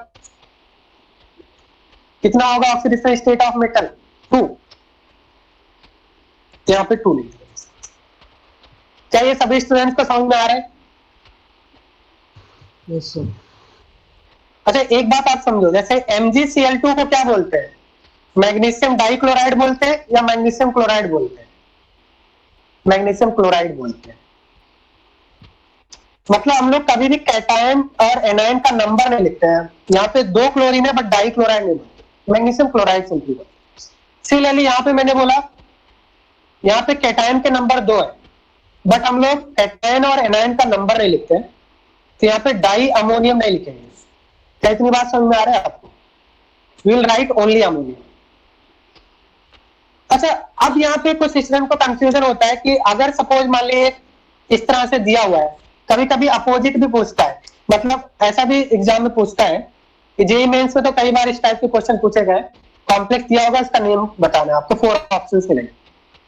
Speaker 1: कितना होगा ऑक्सीडेशन स्टेट ऑफ मेटल? 2। यहाँ पे 2 लिख देंगे। क्या ये सभी स्टूडेंट्स को समझ में आ रहा है?
Speaker 2: Yes sir.
Speaker 1: अच्छा, एक बात आप समझो, जैसे MgCl2 को क्या बोलते हैं? मैग्नीशियम डाइक्लोराइड बोलते हैं या मैग्नीशियम क्लोराइड बोलते हैं? मैग्नीशियम क्लोराइड बोलते हैं। मतलब हम लोग कभी भी कैटायन और एनायन का नंबर नहीं लिखते हैं। यहाँ पे 2 क्लोरीन है बट डाई क्लोराइड नहीं बोलते, मैग्नीशियम क्लोराइड सिंपली बोलते। सिमिलरली यहाँ पे मैंने बोला यहाँ पे कैटायन के नंबर 2 है बट हम लोग कैटायन और एनायन का नंबर नहीं लिखते हैं, तो यहाँ पे डाई अमोनियम नहीं लिखेंगे। क्या इतनी बात समझ में आ रहा है आपको? Will write only ammonium. अच्छा, अब यहाँ पे कुछ स्टूडेंट को कंफ्यूजन होता है कि अगर सपोज मान लीजिए इस तरह से दिया हुआ है, कभी कभी अपोजिट भी पूछता है, मतलब ऐसा भी एग्जाम में पूछता है कि जेईई मेंस में तो कई बार इस टाइप के क्वेश्चन पूछे गए, कॉम्प्लेक्स दिया होगा, इसका नेम बताना है आपको, 4 ऑप्शंस मिलेंगे।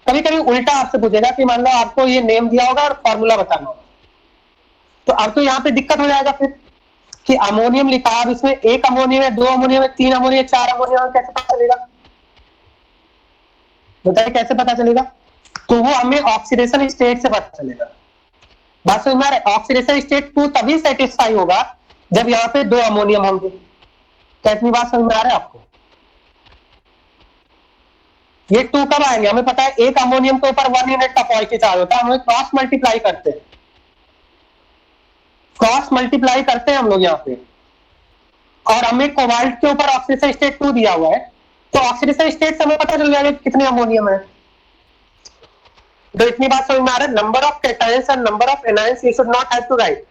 Speaker 1: कभी कभी उल्टा आपसे पूछेगा कि मान लो आपको ये नेम दिया होगा और फॉर्मूला बताना होगा, तो अब तो यहाँ पे दिक्कत हो जाएगा फिर कि अमोनियम लिखा, अब इसमें 1 अमोनियम है, 2 अमोनियम है, 3 अमोनियम, 4 अमोनियम, कैसे पता चलेगा? बताइए कैसे पता चलेगा? तो वो हमें ऑक्सीडेशन स्टेट से पता चलेगा। बात समझ में आ रहा है? ऑक्सीडेशन स्टेट 2 तभी सेटिस्फाई होगा जब यहाँ पे 2 अमोनियम होंगे। क्या इतनी बात समझ में आ रहा है आपको? ये 2 कब आएंगे हमें पता है, 1 अमोनियम के ऊपर 1 यूनिट का पॉजिटिव चार्ज होता है, हम क्रॉस मल्टीप्लाई करते हैं, क्रॉस मल्टीप्लाई करते हैं हम लोग यहाँ पे, और हमें कोबाल्ट के ऊपर ऑक्सीडेशन स्टेट 2 दिया हुआ है, तो ऑक्सीडेशन स्टेट से हमें पता चल जाएगा कितने अमोनियम है। तो इतनी बात समझ में आ रहा है? Number of cations and number of anions you should not have to write,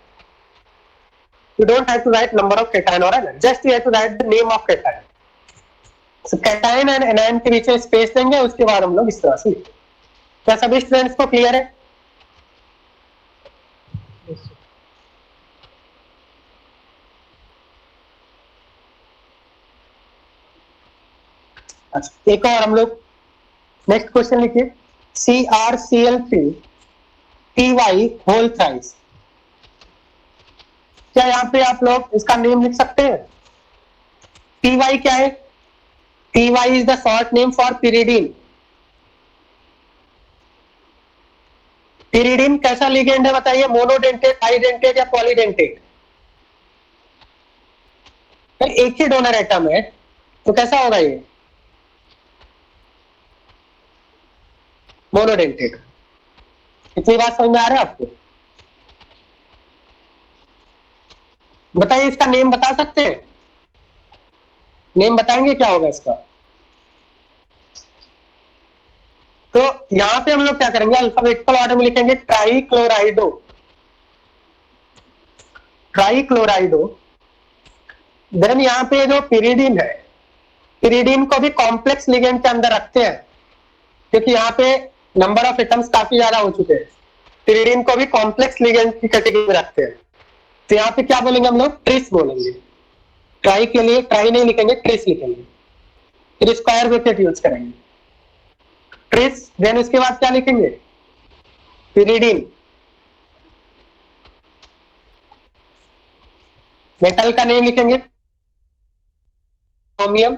Speaker 1: you don't have to write number of cation or anion, just you have to write the name of cation. So cation and anion के बीच में space देंगे, उसके बाद हम लोग इस तरह से लिखेंगे। क्या सभी स्टूडेंट्स को क्लियर है? अच्छा, एक और हम लोग नेक्स्ट क्वेश्चन लिखिए, CrCl3 Ty होल थ्राइस। क्या यहाँ पे आप लोग इसका नेम लिख सकते हैं? Ty क्या है? Ty is the short name for pyridine. pyridine कैसा लिगेंड है बताइए? मोनोडेंटेट, आइडेंटेट या पॉलीडेंटेट? एक ही डोनर एटम है तो कैसा होगा ये? मोनोडेंटेट। इतनी बात समझ में आ रहा है आपको? बताइए इसका नेम बता सकते हैं? नेम बताएंगे क्या होगा इसका? तो यहां पे हम लोग क्या करेंगे, अल्फाबेटिकल ऑर्डर में लिखेंगे ट्राइक्लोराइडो, ट्राइक्लोराइडो। देन यहाँ पे जो पिरिडीन है, पिरिडीन को भी कॉम्प्लेक्स लिगेंड के अंदर रखते हैं क्योंकि यहाँ पे नंबर ऑफ एटम्स काफी ज्यादा हो चुके हैं, पिरिडीन को भी कॉम्प्लेक्स लिगेंड की कैटेगरी में रखते हैं। तो यहाँ पे क्या बोलेंगे हम लोग? ट्रिस बोलेंगे। ट्राई के लिए ट्राई नहीं लिखेंगे, ट्रिस लिखेंगे, फिर स्क्वायर ब्रैकेट यूज करेंगे, ट्रिस। देन उसके बाद क्या लिखेंगे? पिरिडीन। मेटल का नेम लिखेंगे क्रोमियम।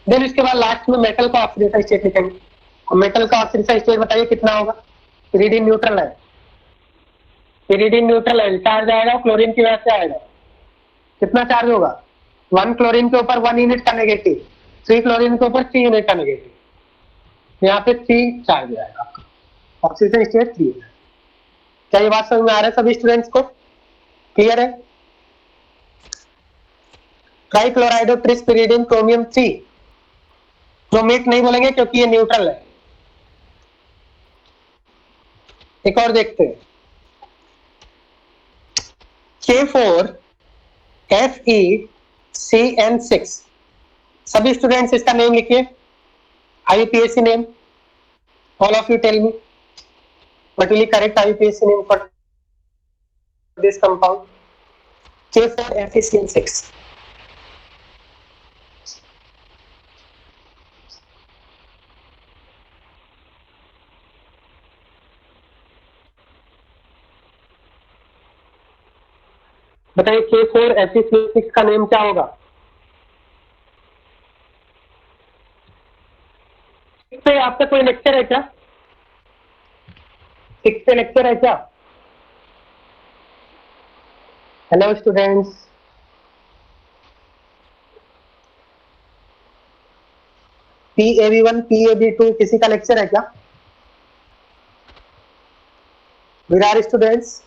Speaker 1: देन इसके बाद लास्ट में मेटल का ऑक्सीडेशन स्टेट लिखेंगे। और मेटल का ऑक्सीडेशन स्टेट बताइए कितना होगा? पिरिडीन न्यूट्रल है, पिरिडीन न्यूट्रल है, चार्ज आएगा क्लोरीन की वजह से आएगा। कितना चार्ज होगा? 1 क्लोरीन के ऊपर 1 यूनिट का नेगेटिव, 3 क्लोरीन के ऊपर 3 यूनिट का नेगेटिव, यहाँ पे 3 चार्ज आएगा आपका, ऑक्सीडेशन स्टेट 3 है। क्या ये बात समझ में आ रहा है सभी स्टूडेंट्स को? क्लियर है? ट्राइक्लोराइडो, ट्रिस, पिरिडीन, क्रोमियम 3। क्रोमेट नहीं बोलेंगे क्योंकि ये न्यूट्रल है। एक और देखते हैं, K4FeCN6। सभी स्टूडेंट्स इसका नेम लिखिए, IUPAC name. All of you tell me what will be correct IUPAC name for this compound? K4FeCN6। बताइए K4FeCN6 का नेम क्या होगा? पे आपका कोई लेक्चर है क्या? 6 पे लेक्चर है क्या? हेलो स्टूडेंट्स, PAB1 PAB2 किसी का लेक्चर है क्या? विरार स्टूडेंट्स?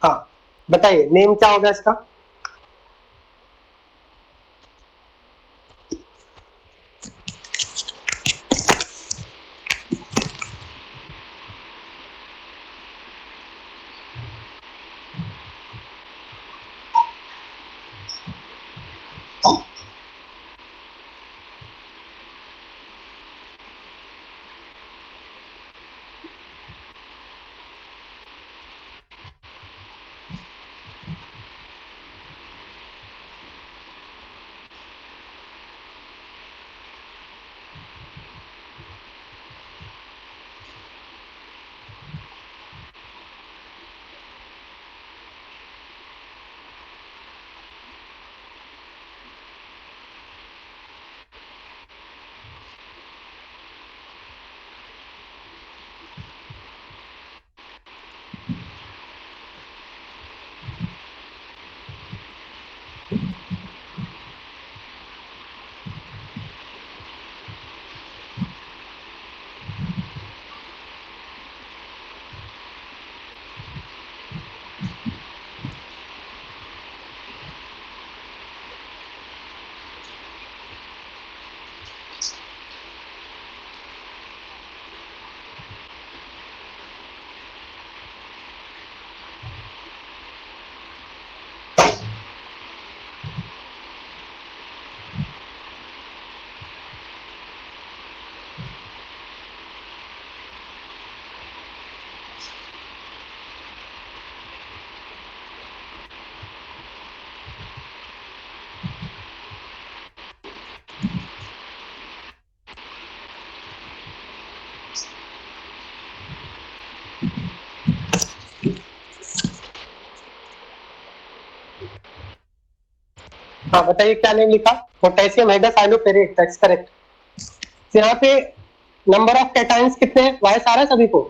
Speaker 1: हाँ बताइए, नेम क्या होगा इसका? हाँ बताइए क्या नेम लिखा? Potassium hydrocyanoferrate, that's correct. यहाँ पे नंबर ऑफ कैटायंस कितने हैं? वाइस आ रहा है सभी को?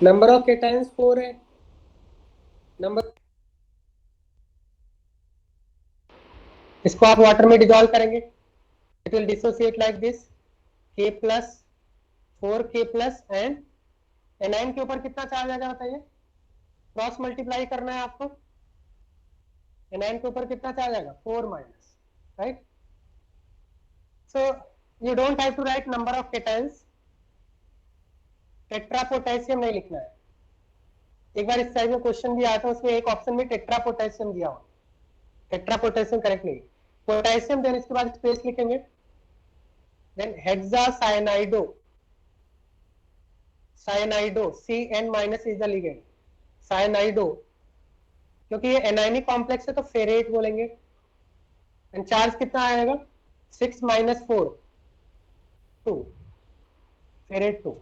Speaker 1: नंबर ऑफ कैटायंस 4 है। नंबर, इसको आप वाटर में डिजोल्व करेंगे, it will dissociate like this, K plus 4K plus and A9 के ऊपर कितना चार्ज आएगा बताइए? क्रॉस मल्टीप्लाई करना है आपको। एनाइन के ऊपर कितना चार्ज आएगा? 4 minus, right? So you don't have to write number of cations, tetra potassium नहीं लिखना है। एक बार इस साइड में क्वेश्चन भी आया था, उसमें एक ऑप्शन में टेट्रा पोटेशियम दिया हुआ, टेट्रा पोटेशियम करेक्ट नहीं, पोटेशियम, देन इसके बाद स्पेस लिखेंगे, then hexacyanido, cyanido, CN minus is the ligand, cyanido, क्योंकि ये एनायनिक कॉम्प्लेक्स है तो फेरेट बोलेंगे, एंड चार्ज कितना आएगा? 6 माइनस 4 2, फेरेट 2।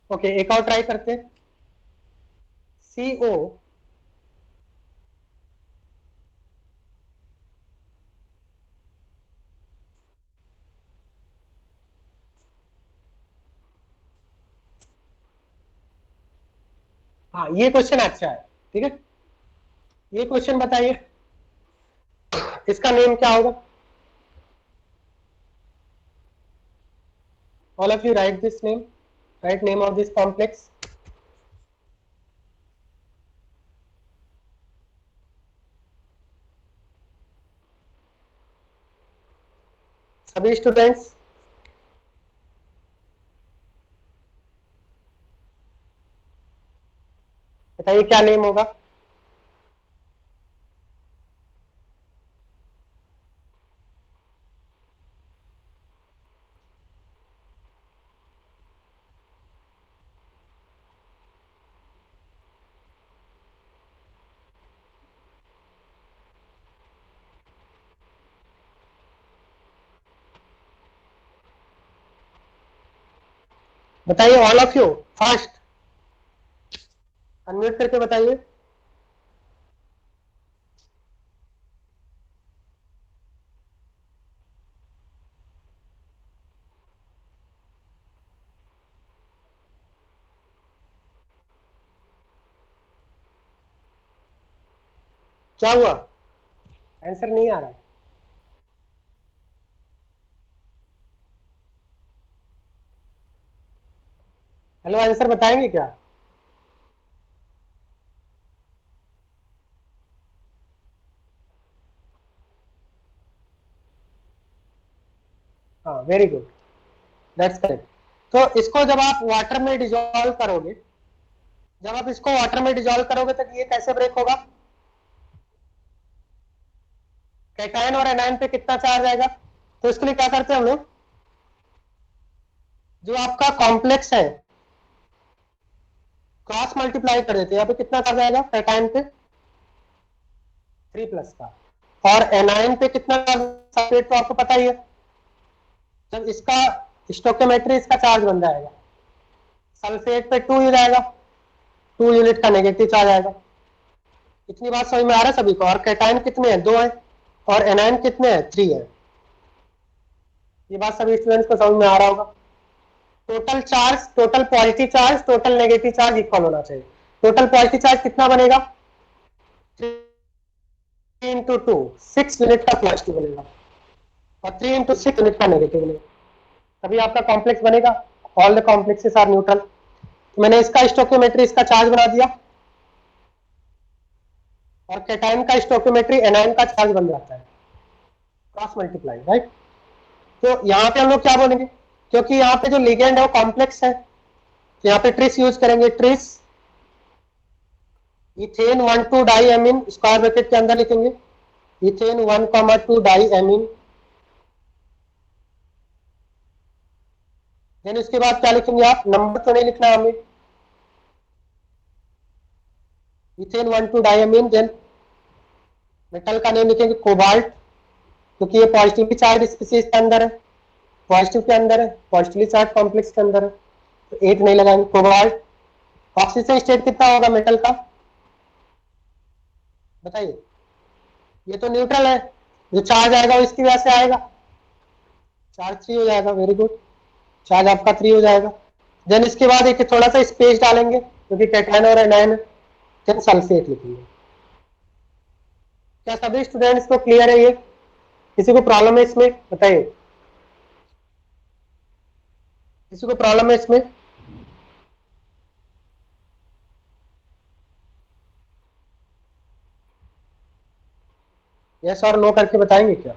Speaker 1: ओके एक और ट्राई करते हैं, CO, हाँ ये क्वेश्चन अच्छा है, ठीक है। ये क्वेश्चन बताइए, इसका नेम क्या होगा? All of you right this name, write name of this complex. सभी स्टूडेंट्स? बताइए क्या नेम होगा? बताइए all of you, fast unmute करके बताइए। क्या हुआ, आंसर नहीं आ रहा है? हेलो, आंसर बताएंगे क्या? हाँ, वेरी गुड, दैट्स करेक्ट। तो इसको जब आप वाटर में डिजोल्व करोगे, जब आप इसको वाटर में डिजोल्व करोगे तो ये कैसे ब्रेक होगा? कैटायन और एनायन पे कितना चार्ज आएगा? तो इसके लिए क्या करते हैं हम लोग, जो आपका कॉम्प्लेक्स है क्रॉस मल्टीप्लाई कर देते हैं। यहाँ पे कितना चार्ज आएगा कैटायन पे? 3+ का। और एनायन पे कितना चार्ज? सल्फेट तो आपको पता ही है, जब इसका स्टोकियोमेट्री इसका चार्ज बन जाएगा, सल्फेट पे 2 जाएगा, 2 यूनिट का नेगेटिव चार्ज आएगा। इतनी बात समझ में आ रहा है सभी को? और कैटायन कितने हैं? 2 हैं। और एनायन कितने हैं? 3 है। ये बात सभी स्टूडेंट्स को समझ में आ रहा होगा। Total charge, total positive charge, total negative charge equal होना चाहिए। टोटल पॉजिटिव चार्ज कितना बनेगा? 3 इंटू 2, 6 यूनिट का पॉजिटिव बनेगा, और 3 इंटू 6 यूनिट का नेगेटिव बनेगा, तभी आपका कॉम्प्लेक्स बनेगा। All the complexes are neutral. मैंने इसका स्टोकियोमेट्री इसका चार्ज बना दिया, और कैटायन का स्टोकियोमेट्री एनायन का चार्ज बन जाता है, क्रॉस मल्टीप्लाई, राइट। तो यहाँ पे हम लोग क्या बोलेंगे, क्योंकि यहाँ पे जो लिगेंड है वो कॉम्प्लेक्स है, तो यहाँ पे ट्रिस यूज करेंगे। Tris ethane 1,2 diamine, square bracket के अंदर लिखेंगे इथेन 1,2 डाई एमीन। देन उसके बाद क्या लिखेंगे आप? नंबर तो नहीं लिखना हमें, ethane 1,2 diamine. Then metal का नेम लिखेंगे कोबाल्ट, क्योंकि ये पॉजिटिवली चार्ज स्पीसीज के अंदर है, पॉजिटिव के अंदर है, पॉजिटिवली चार्ज कॉम्प्लेक्स के अंदर है, तो 8 नहीं लगाएंगे, कोबाल्ट। ऑक्सीजन स्टेट कितना होगा मेटल का, बताइए? ये तो न्यूट्रल है, जो चार्ज आएगा वो इसकी वजह से आएगा, चार्ज 3 हो जाएगा। वेरी गुड, चार्ज आपका 3 हो जाएगा। देन इसके बाद एक थोड़ा सा स्पेस डालेंगे, क्योंकि कैटायन और एनायन। देन सल्फेट लिखेंगे। क्या सभी स्टूडेंट्स को क्लियर है ये? किसी को प्रॉब्लम है इसमें, बताइए? किसी को प्रॉब्लम है इसमें? यस और नो करके बताएंगे क्या?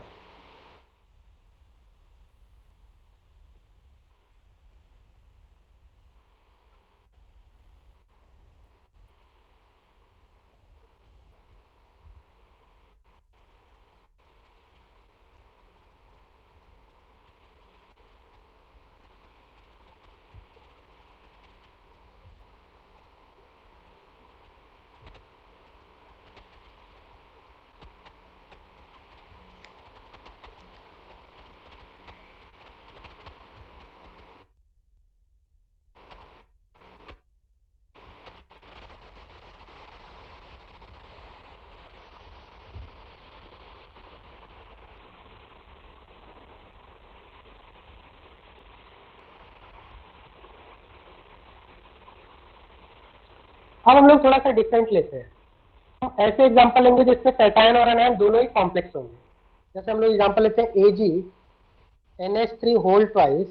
Speaker 1: अब हम लोग थोड़ा सा डिफरेंट लेते हैं। हम ऐसे एग्जांपल लेंगे जिसमें कैटायन और एनायन दोनों ही कॉम्प्लेक्स होंगे। जैसे हम लोग एग्जांपल लेते हैं A G NH3 whole twice,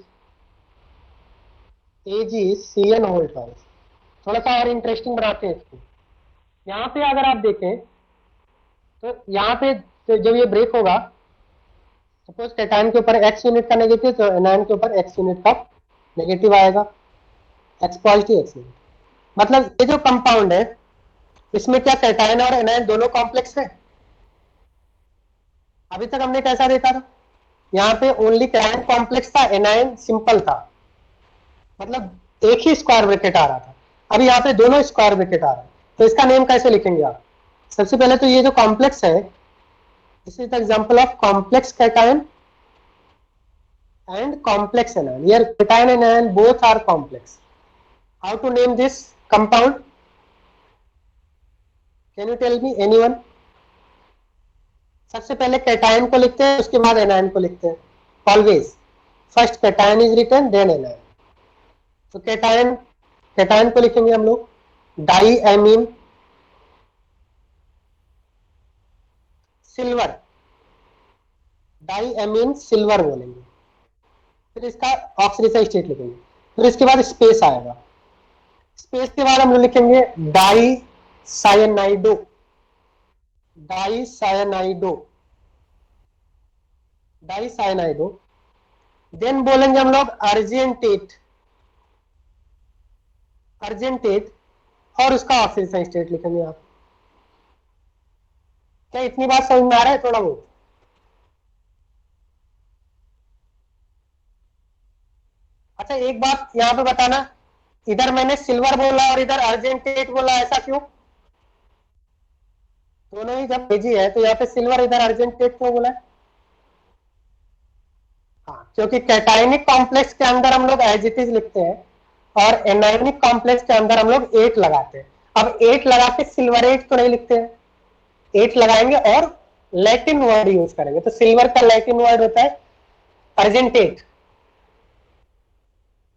Speaker 1: AgCN whole twice. थोड़ा सा और इंटरेस्टिंग बनाते हैं इसको। यहाँ पे अगर आप देखें तो यहाँ पे तो जब ये ब्रेक होगा, सपोज कैटायन के ऊपर x यूनिट का नेगेटिव, तो एनायन के ऊपर x यूनिट का नेगेटिव आएगा, x पॉजिटिव x यूनिट। मतलब ये जो कंपाउंड है इसमें क्या कैटायन और एनायन दोनों कॉम्प्लेक्स है? अभी तक हमने कैसा देखा था, यहाँ पे ओनली कैटायन कॉम्प्लेक्स था, एनायन सिंपल था, मतलब एक ही स्क्वायर ब्रैकेट आ रहा था। अभी यहाँ पे दोनों स्क्वायर ब्रैकेट आ रहा है, तो इसका नेम कैसे लिखेंगे आप? सबसे पहले तो ये जो कॉम्प्लेक्स है, this is the example of complex cation and complex anion. Here cation and anion both are complex. How to name this compound? Can you tell me anyone? सबसे पहले कैटायन को लिखते हैं, उसके बाद एनायन को लिखते हैं, always first cation is written then anion. तो कैटायन, कैटायन को लिखेंगे हम लोग diamine, silver, diamine silver बोलेंगे, फिर इसका ऑक्सीडेशन स्टेट लिखेंगे, फिर इसके बाद स्पेस आएगा, स्पेस के बाद हम लोग लिखेंगे डाई साइनाइडो, डाई साइनाइडो, डाई साइनाइडो। देन बोलेंगे हम लोग अर्जेंटेट, अर्जेंटेट, और उसका ऑक्सीडेशन स्टेट लिखेंगे आप। क्या इतनी बात समझ में आ रहा है थोड़ा बहुत? अच्छा एक बात यहां पे बताना, इधर मैंने सिल्वर बोला और इधर अर्जेंटेट बोला, ऐसा क्यों? दोनों ही जब भेजी है तो यहाँ पे सिल्वर, इधर अर्जेंटेट क्यों बोला है? हाँ, क्योंकि कैटायनिक कॉम्प्लेक्स के अंदर हम लोग एज इट इज लिखते हैं और एनायनिक कॉम्प्लेक्स के अंदर हम लोग 8 लगाते हैं। अब 8 लगा के सिल्वरेट तो नहीं लिखते हैं, 8 लगाएंगे और लैटिन वर्ड यूज करेंगे। तो सिल्वर का लैटिन वर्ड होता है अर्जेंटेट।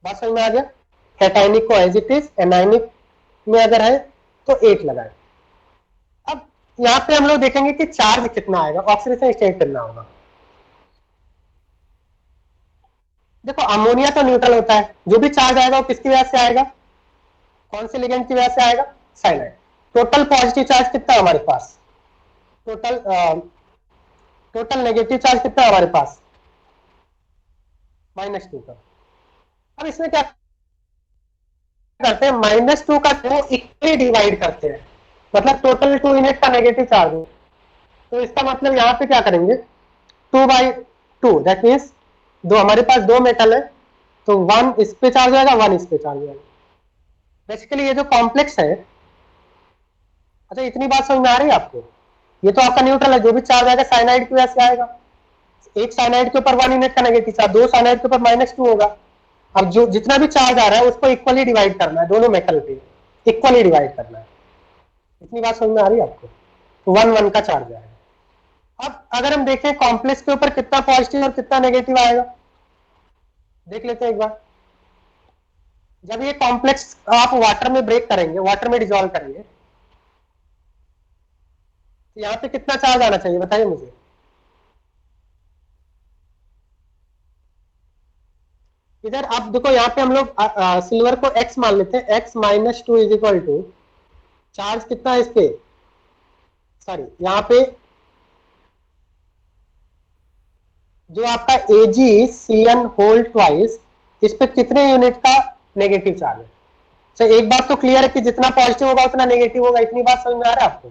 Speaker 1: बात समझ में आ गया? कैटायनिक को एज इट इज, एनायनिक में अगर है तो 8 लगाए। अब यहाँ पे हम लोग देखेंगे कि चार्ज कितना आएगा, ऑक्सीडेशन स्टेट कितना होगा। देखो अमोनिया तो न्यूट्रल होता है, जो भी चार्ज आएगा वो किसकी वजह से आएगा? कौन से लिगेंड की वजह से आएगा? साइनाइड। टोटल पॉजिटिव चार्ज कितना है हमारे पास? टोटल नेगेटिव चार्ज कितना है हमारे पास? -2 का। अब इसमें क्या करते हैं, -2 का वो इक्वली डिवाइड करते हैं, मतलब टोटल 2 यूनिट का नेगेटिव चार्ज है। तो इसका मतलब यहाँ पे क्या करेंगे, 2/2, दैट मीन्स दो, हमारे पास 2 मेटल है तो 1 इस पे चार्ज आएगा, 1 इस पे चार्ज आएगा। बेसिकली ये जो कॉम्प्लेक्स है, अच्छा इतनी बात समझ में आ रही है आपको? ये तो आपका न्यूट्रल है, जो भी चार्ज आएगा साइनाइड की वजह से आएगा। एक साइनाइड के ऊपर 1 यूनिट का नेगेटिव चार्ज, 2 साइनाइड के ऊपर -2 होगा। अब जो जितना भी चार्ज आ रहा है उसको इक्वली डिवाइड करना है, दोनों मेटल पे इक्वली डिवाइड करना है। इतनी बात समझ में आ रही है आपको? तो 1 का चार्ज आएगा। अब अगर हम देखें कॉम्प्लेक्स के ऊपर कितना पॉजिटिव और कितना नेगेटिव आएगा, देख लेते हैं एक बार। जब ये कॉम्प्लेक्स आप वाटर में ब्रेक करेंगे, वाटर में डिजोल्व करेंगे, तो यहाँ पे कितना चार्ज आना चाहिए बताइए मुझे? इधर आप देखो, यहाँ पे हम लोग सिल्वर को x मान लेते हैं, x -2 is equal to charge कितना है इस पे, सॉरी यहाँ पे जो आपका AgCN होल ट्वाइस, इस पे कितने यूनिट का नेगेटिव चार्ज है? तो एक बात तो क्लियर है कि जितना पॉजिटिव होगा उतना नेगेटिव होगा। इतनी बात समझ में आ रहा है आपको?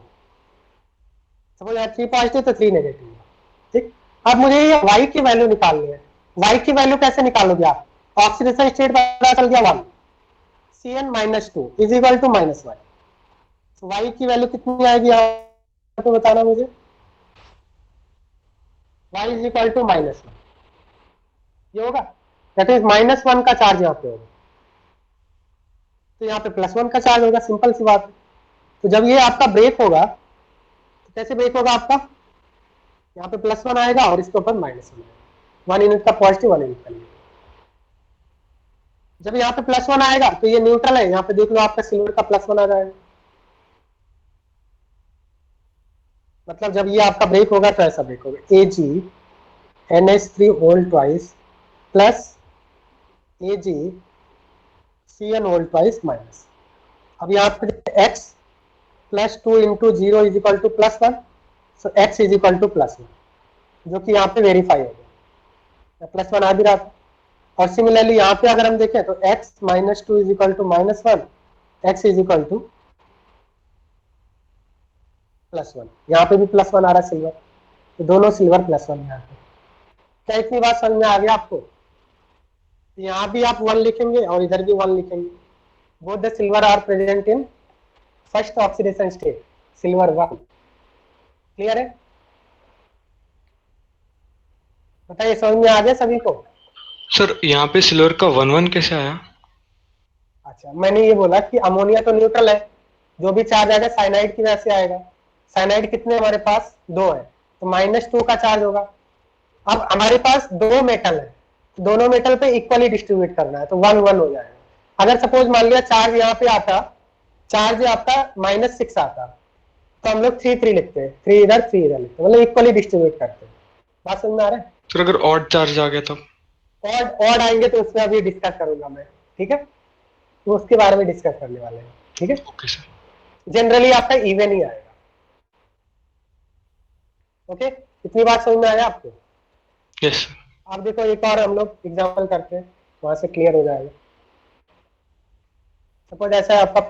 Speaker 1: सपोज 3 पॉजिटिव तो 3 नेगेटिव, ठीक। अब मुझे ये y की वैल्यू निकालनी है। y की वैल्यू कैसे निकालोगे आप? ऑक्सीडेशन स्टेट पता चल गया 1, CN -2 is equal to -1। y की वैल्यू कितनी आएगी यहाँ पे बताना मुझे? y इज इक्वल टू -1, ये होगा, दैट इज -1 का चार्ज यहाँ पे होगा, तो यहाँ पे +1 का चार्ज होगा, सिंपल सी बात है। तो जब ये आपका ब्रेक होगा तो कैसे ब्रेक होगा आपका? यहाँ पे +1 आएगा और इसके ऊपर -1 आएगा, 1 यूनिट का पॉजिटिव, 1 यूनिट का नेगेटिव। जब यहाँ पे +1 आएगा तो ये न्यूट्रल है, यहाँ पे देख लो आपका सिल्वर का +1 आ जाएगा। मतलब जब ये आपका ब्रेक होगा तो ऐसा ब्रेक होगा, AgNH3 whole twice plus AgCN whole twice minus. अब यहाँ पे x +2 × 0 is equal to +1, so x is equal to +1, जो कि यहाँ पे वेरीफाई हो गया, +1 आ भी रहा था। और सिमिलरली यहाँ पे अगर हम देखें तो x -2 is equal to -1, x is equal to +1, यहाँ पे भी +1 आ रहा है सिल्वर, तो दोनों सिल्वर +1 यहाँ पे। क्या इतनी बात समझ में आ गया आपको? यहाँ भी आप 1 लिखेंगे और इधर भी 1 लिखेंगे। Both the silver are present in first oxidation state, silver 1। Clear है? बताइए समझ में आ गया सभी को?
Speaker 3: सर यहाँ पे सिल्वर का 1-1 कैसे आया?
Speaker 1: अच्छा, मैंने ये बोला कि अमोनिया तो न्यूट्रल है, जो भी चार्ज आएगा साइनाइड की वजह से आएगा। साइनाइड कितने हमारे पास? 2 है, तो -2 का चार्ज होगा। अब हमारे पास 2 मेटल है, दोनों मेटल पे इक्वली डिस्ट्रीब्यूट करना है, तो 1-1 हो जाएगा। अगर सपोज मान लिया चार्ज यहाँ पे आता, चार्ज आपका -6 आता, तो हम लोग 3 3 लिखते हैं, 3 इधर 3 इधर लिखते हैं, मतलब इक्वली डिस्ट्रीब्यूट करते हैं। बात समझ में आ रहा है?
Speaker 3: सर अगर ऑड चार्ज आ गया तब?
Speaker 1: ऑड आएंगे तो उसमें अभी डिस्कस करूंगा मैं, ठीक है, तो उसके बारे में डिस्कस करने वाले हैं, ठीक है।
Speaker 3: Okay sir.
Speaker 1: जनरली आपका इवन ही आएगा। ओके, इतनी बात समझ में आया आपको?
Speaker 3: Yes sir.
Speaker 1: अब देखो एक और हम लोग एग्जांपल करते हैं, वहां से क्लियर हो जाएगा। सपोज ऐसा है आपका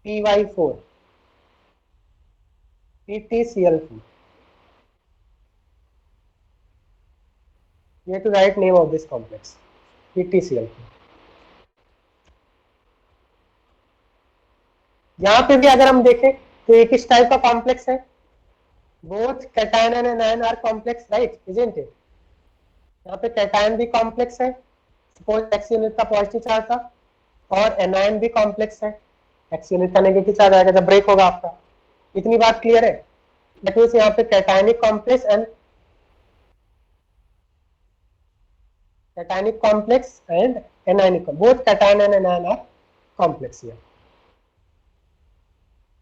Speaker 1: PY4 PTCl4, you have to write name of this complex PTCl4। यहाँ पे भी अगर हम देखें तो एक किस टाइप का कॉम्प्लेक्स है, both cation and anion are complex, right, isn't it? यहाँ पे कैटायन भी कॉम्प्लेक्स है, सपोज एक्स यूनिट का पॉजिटिव चार्ज था, और एनायन भी कॉम्प्लेक्स है, एक्स यूनिट का नेगेटिव चार्ज आएगा जब ब्रेक होगा आपका। इतनी बात क्लियर है? दैट मींस यहाँ पे cationic complex and anionic, both cation and anion are complex here.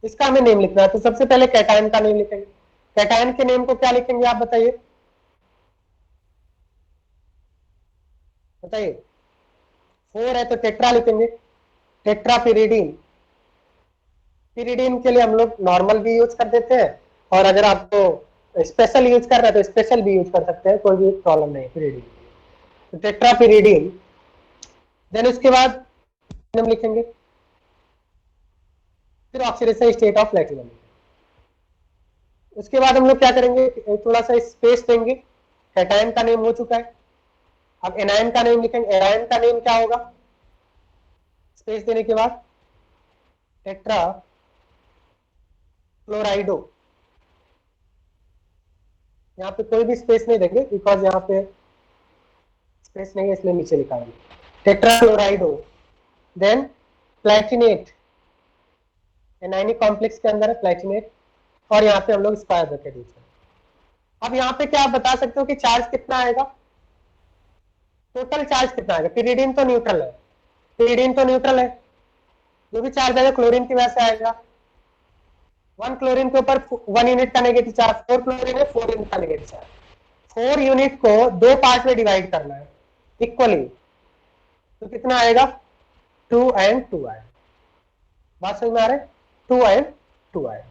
Speaker 1: इसका हमें नेम लिखना है, तो सबसे पहले कैटायन का नेम लिखेंगे। कैटायन के नेम को क्या लिखेंगे आप बताइए, बताइए। 4 है तो टेट्रा लिखेंगे, टेट्रापिरिडीन। पिरिडीन के लिए हम लोग नॉर्मल भी यूज कर देते हैं, और अगर आपको स्पेशल यूज कर रहे हैं तो स्पेशल भी यूज कर सकते हैं, कोई भी प्रॉब्लम नहीं है पिरिडीन। तो टेट्रापिरिडीन, देन उसके बाद हम लिखेंगे, फिर ऑक्सीडेशन स्टेट ऑफ प्लैटिनम। उसके बाद हम लोग क्या करेंगे, थोड़ा सा स्पेस देंगे। कैटायन का नेम हो चुका है, अब एनायन का नेम लिखेंगे। एनायन का नेम क्या होगा, स्पेस देने के बाद टेट्रा क्लोराइडो। यहाँ पे कोई भी स्पेस नहीं देंगे बिकॉज यहाँ पे स्पेस नहीं है, इसलिए नीचे लिखा है टेट्रा क्लोराइडो। देन प्लैटिनेट, एनायनिक कॉम्प्लेक्स के अंदर है प्लैटिनेट, और यहाँ पे हम लोग स्क्वायर ब्रैकेट यूज करें। अब यहाँ पे क्या आप बता सकते हो कि चार्ज कितना आएगा, टोटल चार्ज कितना आएगा? पिरिडीन तो न्यूट्रल है, पिरिडीन तो न्यूट्रल है, जो भी चार्ज आएगा क्लोरीन की वजह से आएगा। 1 क्लोरीन के ऊपर 1 यूनिट का नेगेटिव चार्ज, 4 क्लोरीन है 4 यूनिट का नेगेटिव चार्ज। 4 यूनिट को 2 पार्ट में डिवाइड करना है इक्वली, तो कितना आएगा? 2 and 2 आएगा। बात समझ में आ रहा है? 2 and 2 आएगा,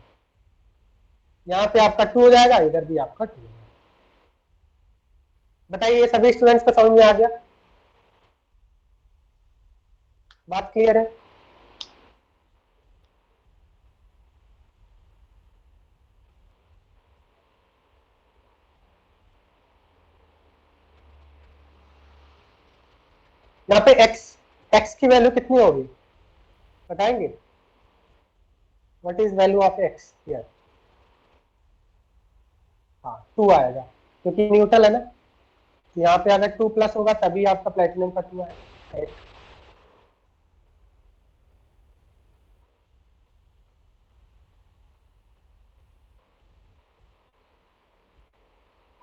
Speaker 1: यहाँ पे आपका 2 हो जाएगा, इधर भी आपका 2 हो जाएगा। बताइए ये सभी स्टूडेंट्स को समझ में आ गया? बात क्लियर है? यहाँ पे x की वैल्यू कितनी होगी बताएंगे? What is value of x here? हाँ 2 आएगा, क्योंकि न्यूट्रल है ना। यहाँ पे अगर 2 प्लस होगा तभी आपका प्लेटिनम का 2 आएगा।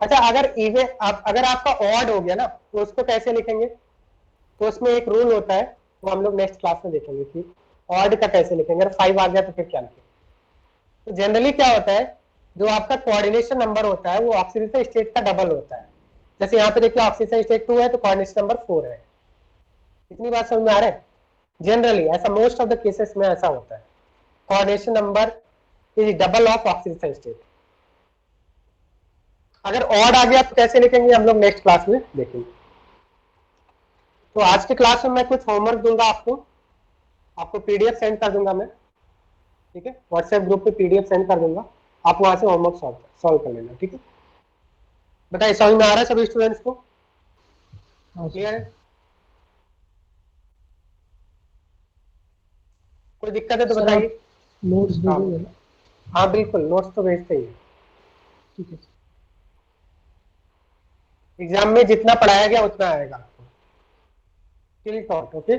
Speaker 1: अच्छा, अगर आपका ऑड हो गया ना तो उसको कैसे लिखेंगे? तो उसमें एक रूल होता है, वो हम लोग नेक्स्ट क्लास में देखेंगे कि ऑड का कैसे लिखेंगे। अगर 5 आ गया तो फिर क्या लिखेंगे? तो जनरली क्या होता है, जो आपका कोऑर्डिनेशन नंबर होता है वो ऑक्सीडेशन स्टेट का डबल होता है। जैसे यहाँ पे देखिए ऑक्सीडेशन स्टेट 2 है तो कोऑर्डिनेशन नंबर 4 है। इतनी बात समझ में आ रहा है? जनरली ऐसा मोस्ट ऑफ द केसेस में ऐसा होता है, coordination number is double of oxidation state. अगर ऑड आ गया तो कैसे लिखेंगे हम लोग नेक्स्ट क्लास में देखेंगे। तो आज के क्लास में मैं कुछ होमवर्क दूंगा आपको पीडीएफ सेंड कर दूंगा मैं, ठीक है, व्हाट्सएप ग्रुप पे पीडीएफ सेंड कर दूंगा, आप वहां से होमवर्क सॉल्व कर लेना, ठीक है। बताइए समझ में आ रहा है सभी स्टूडेंट्स को? क्लियर है? कोई दिक्कत है तो बताइए।
Speaker 2: नोट्स भेजोगे ना?
Speaker 1: हाँ बिल्कुल, नोट्स तो भेजते ही है।
Speaker 2: ठीक है।
Speaker 1: एग्जाम में जितना पढ़ाया गया उतना आएगा आपको, टिल टॉट, ओके।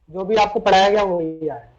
Speaker 1: जो भी आपको पढ़ाया गया वही आएगा।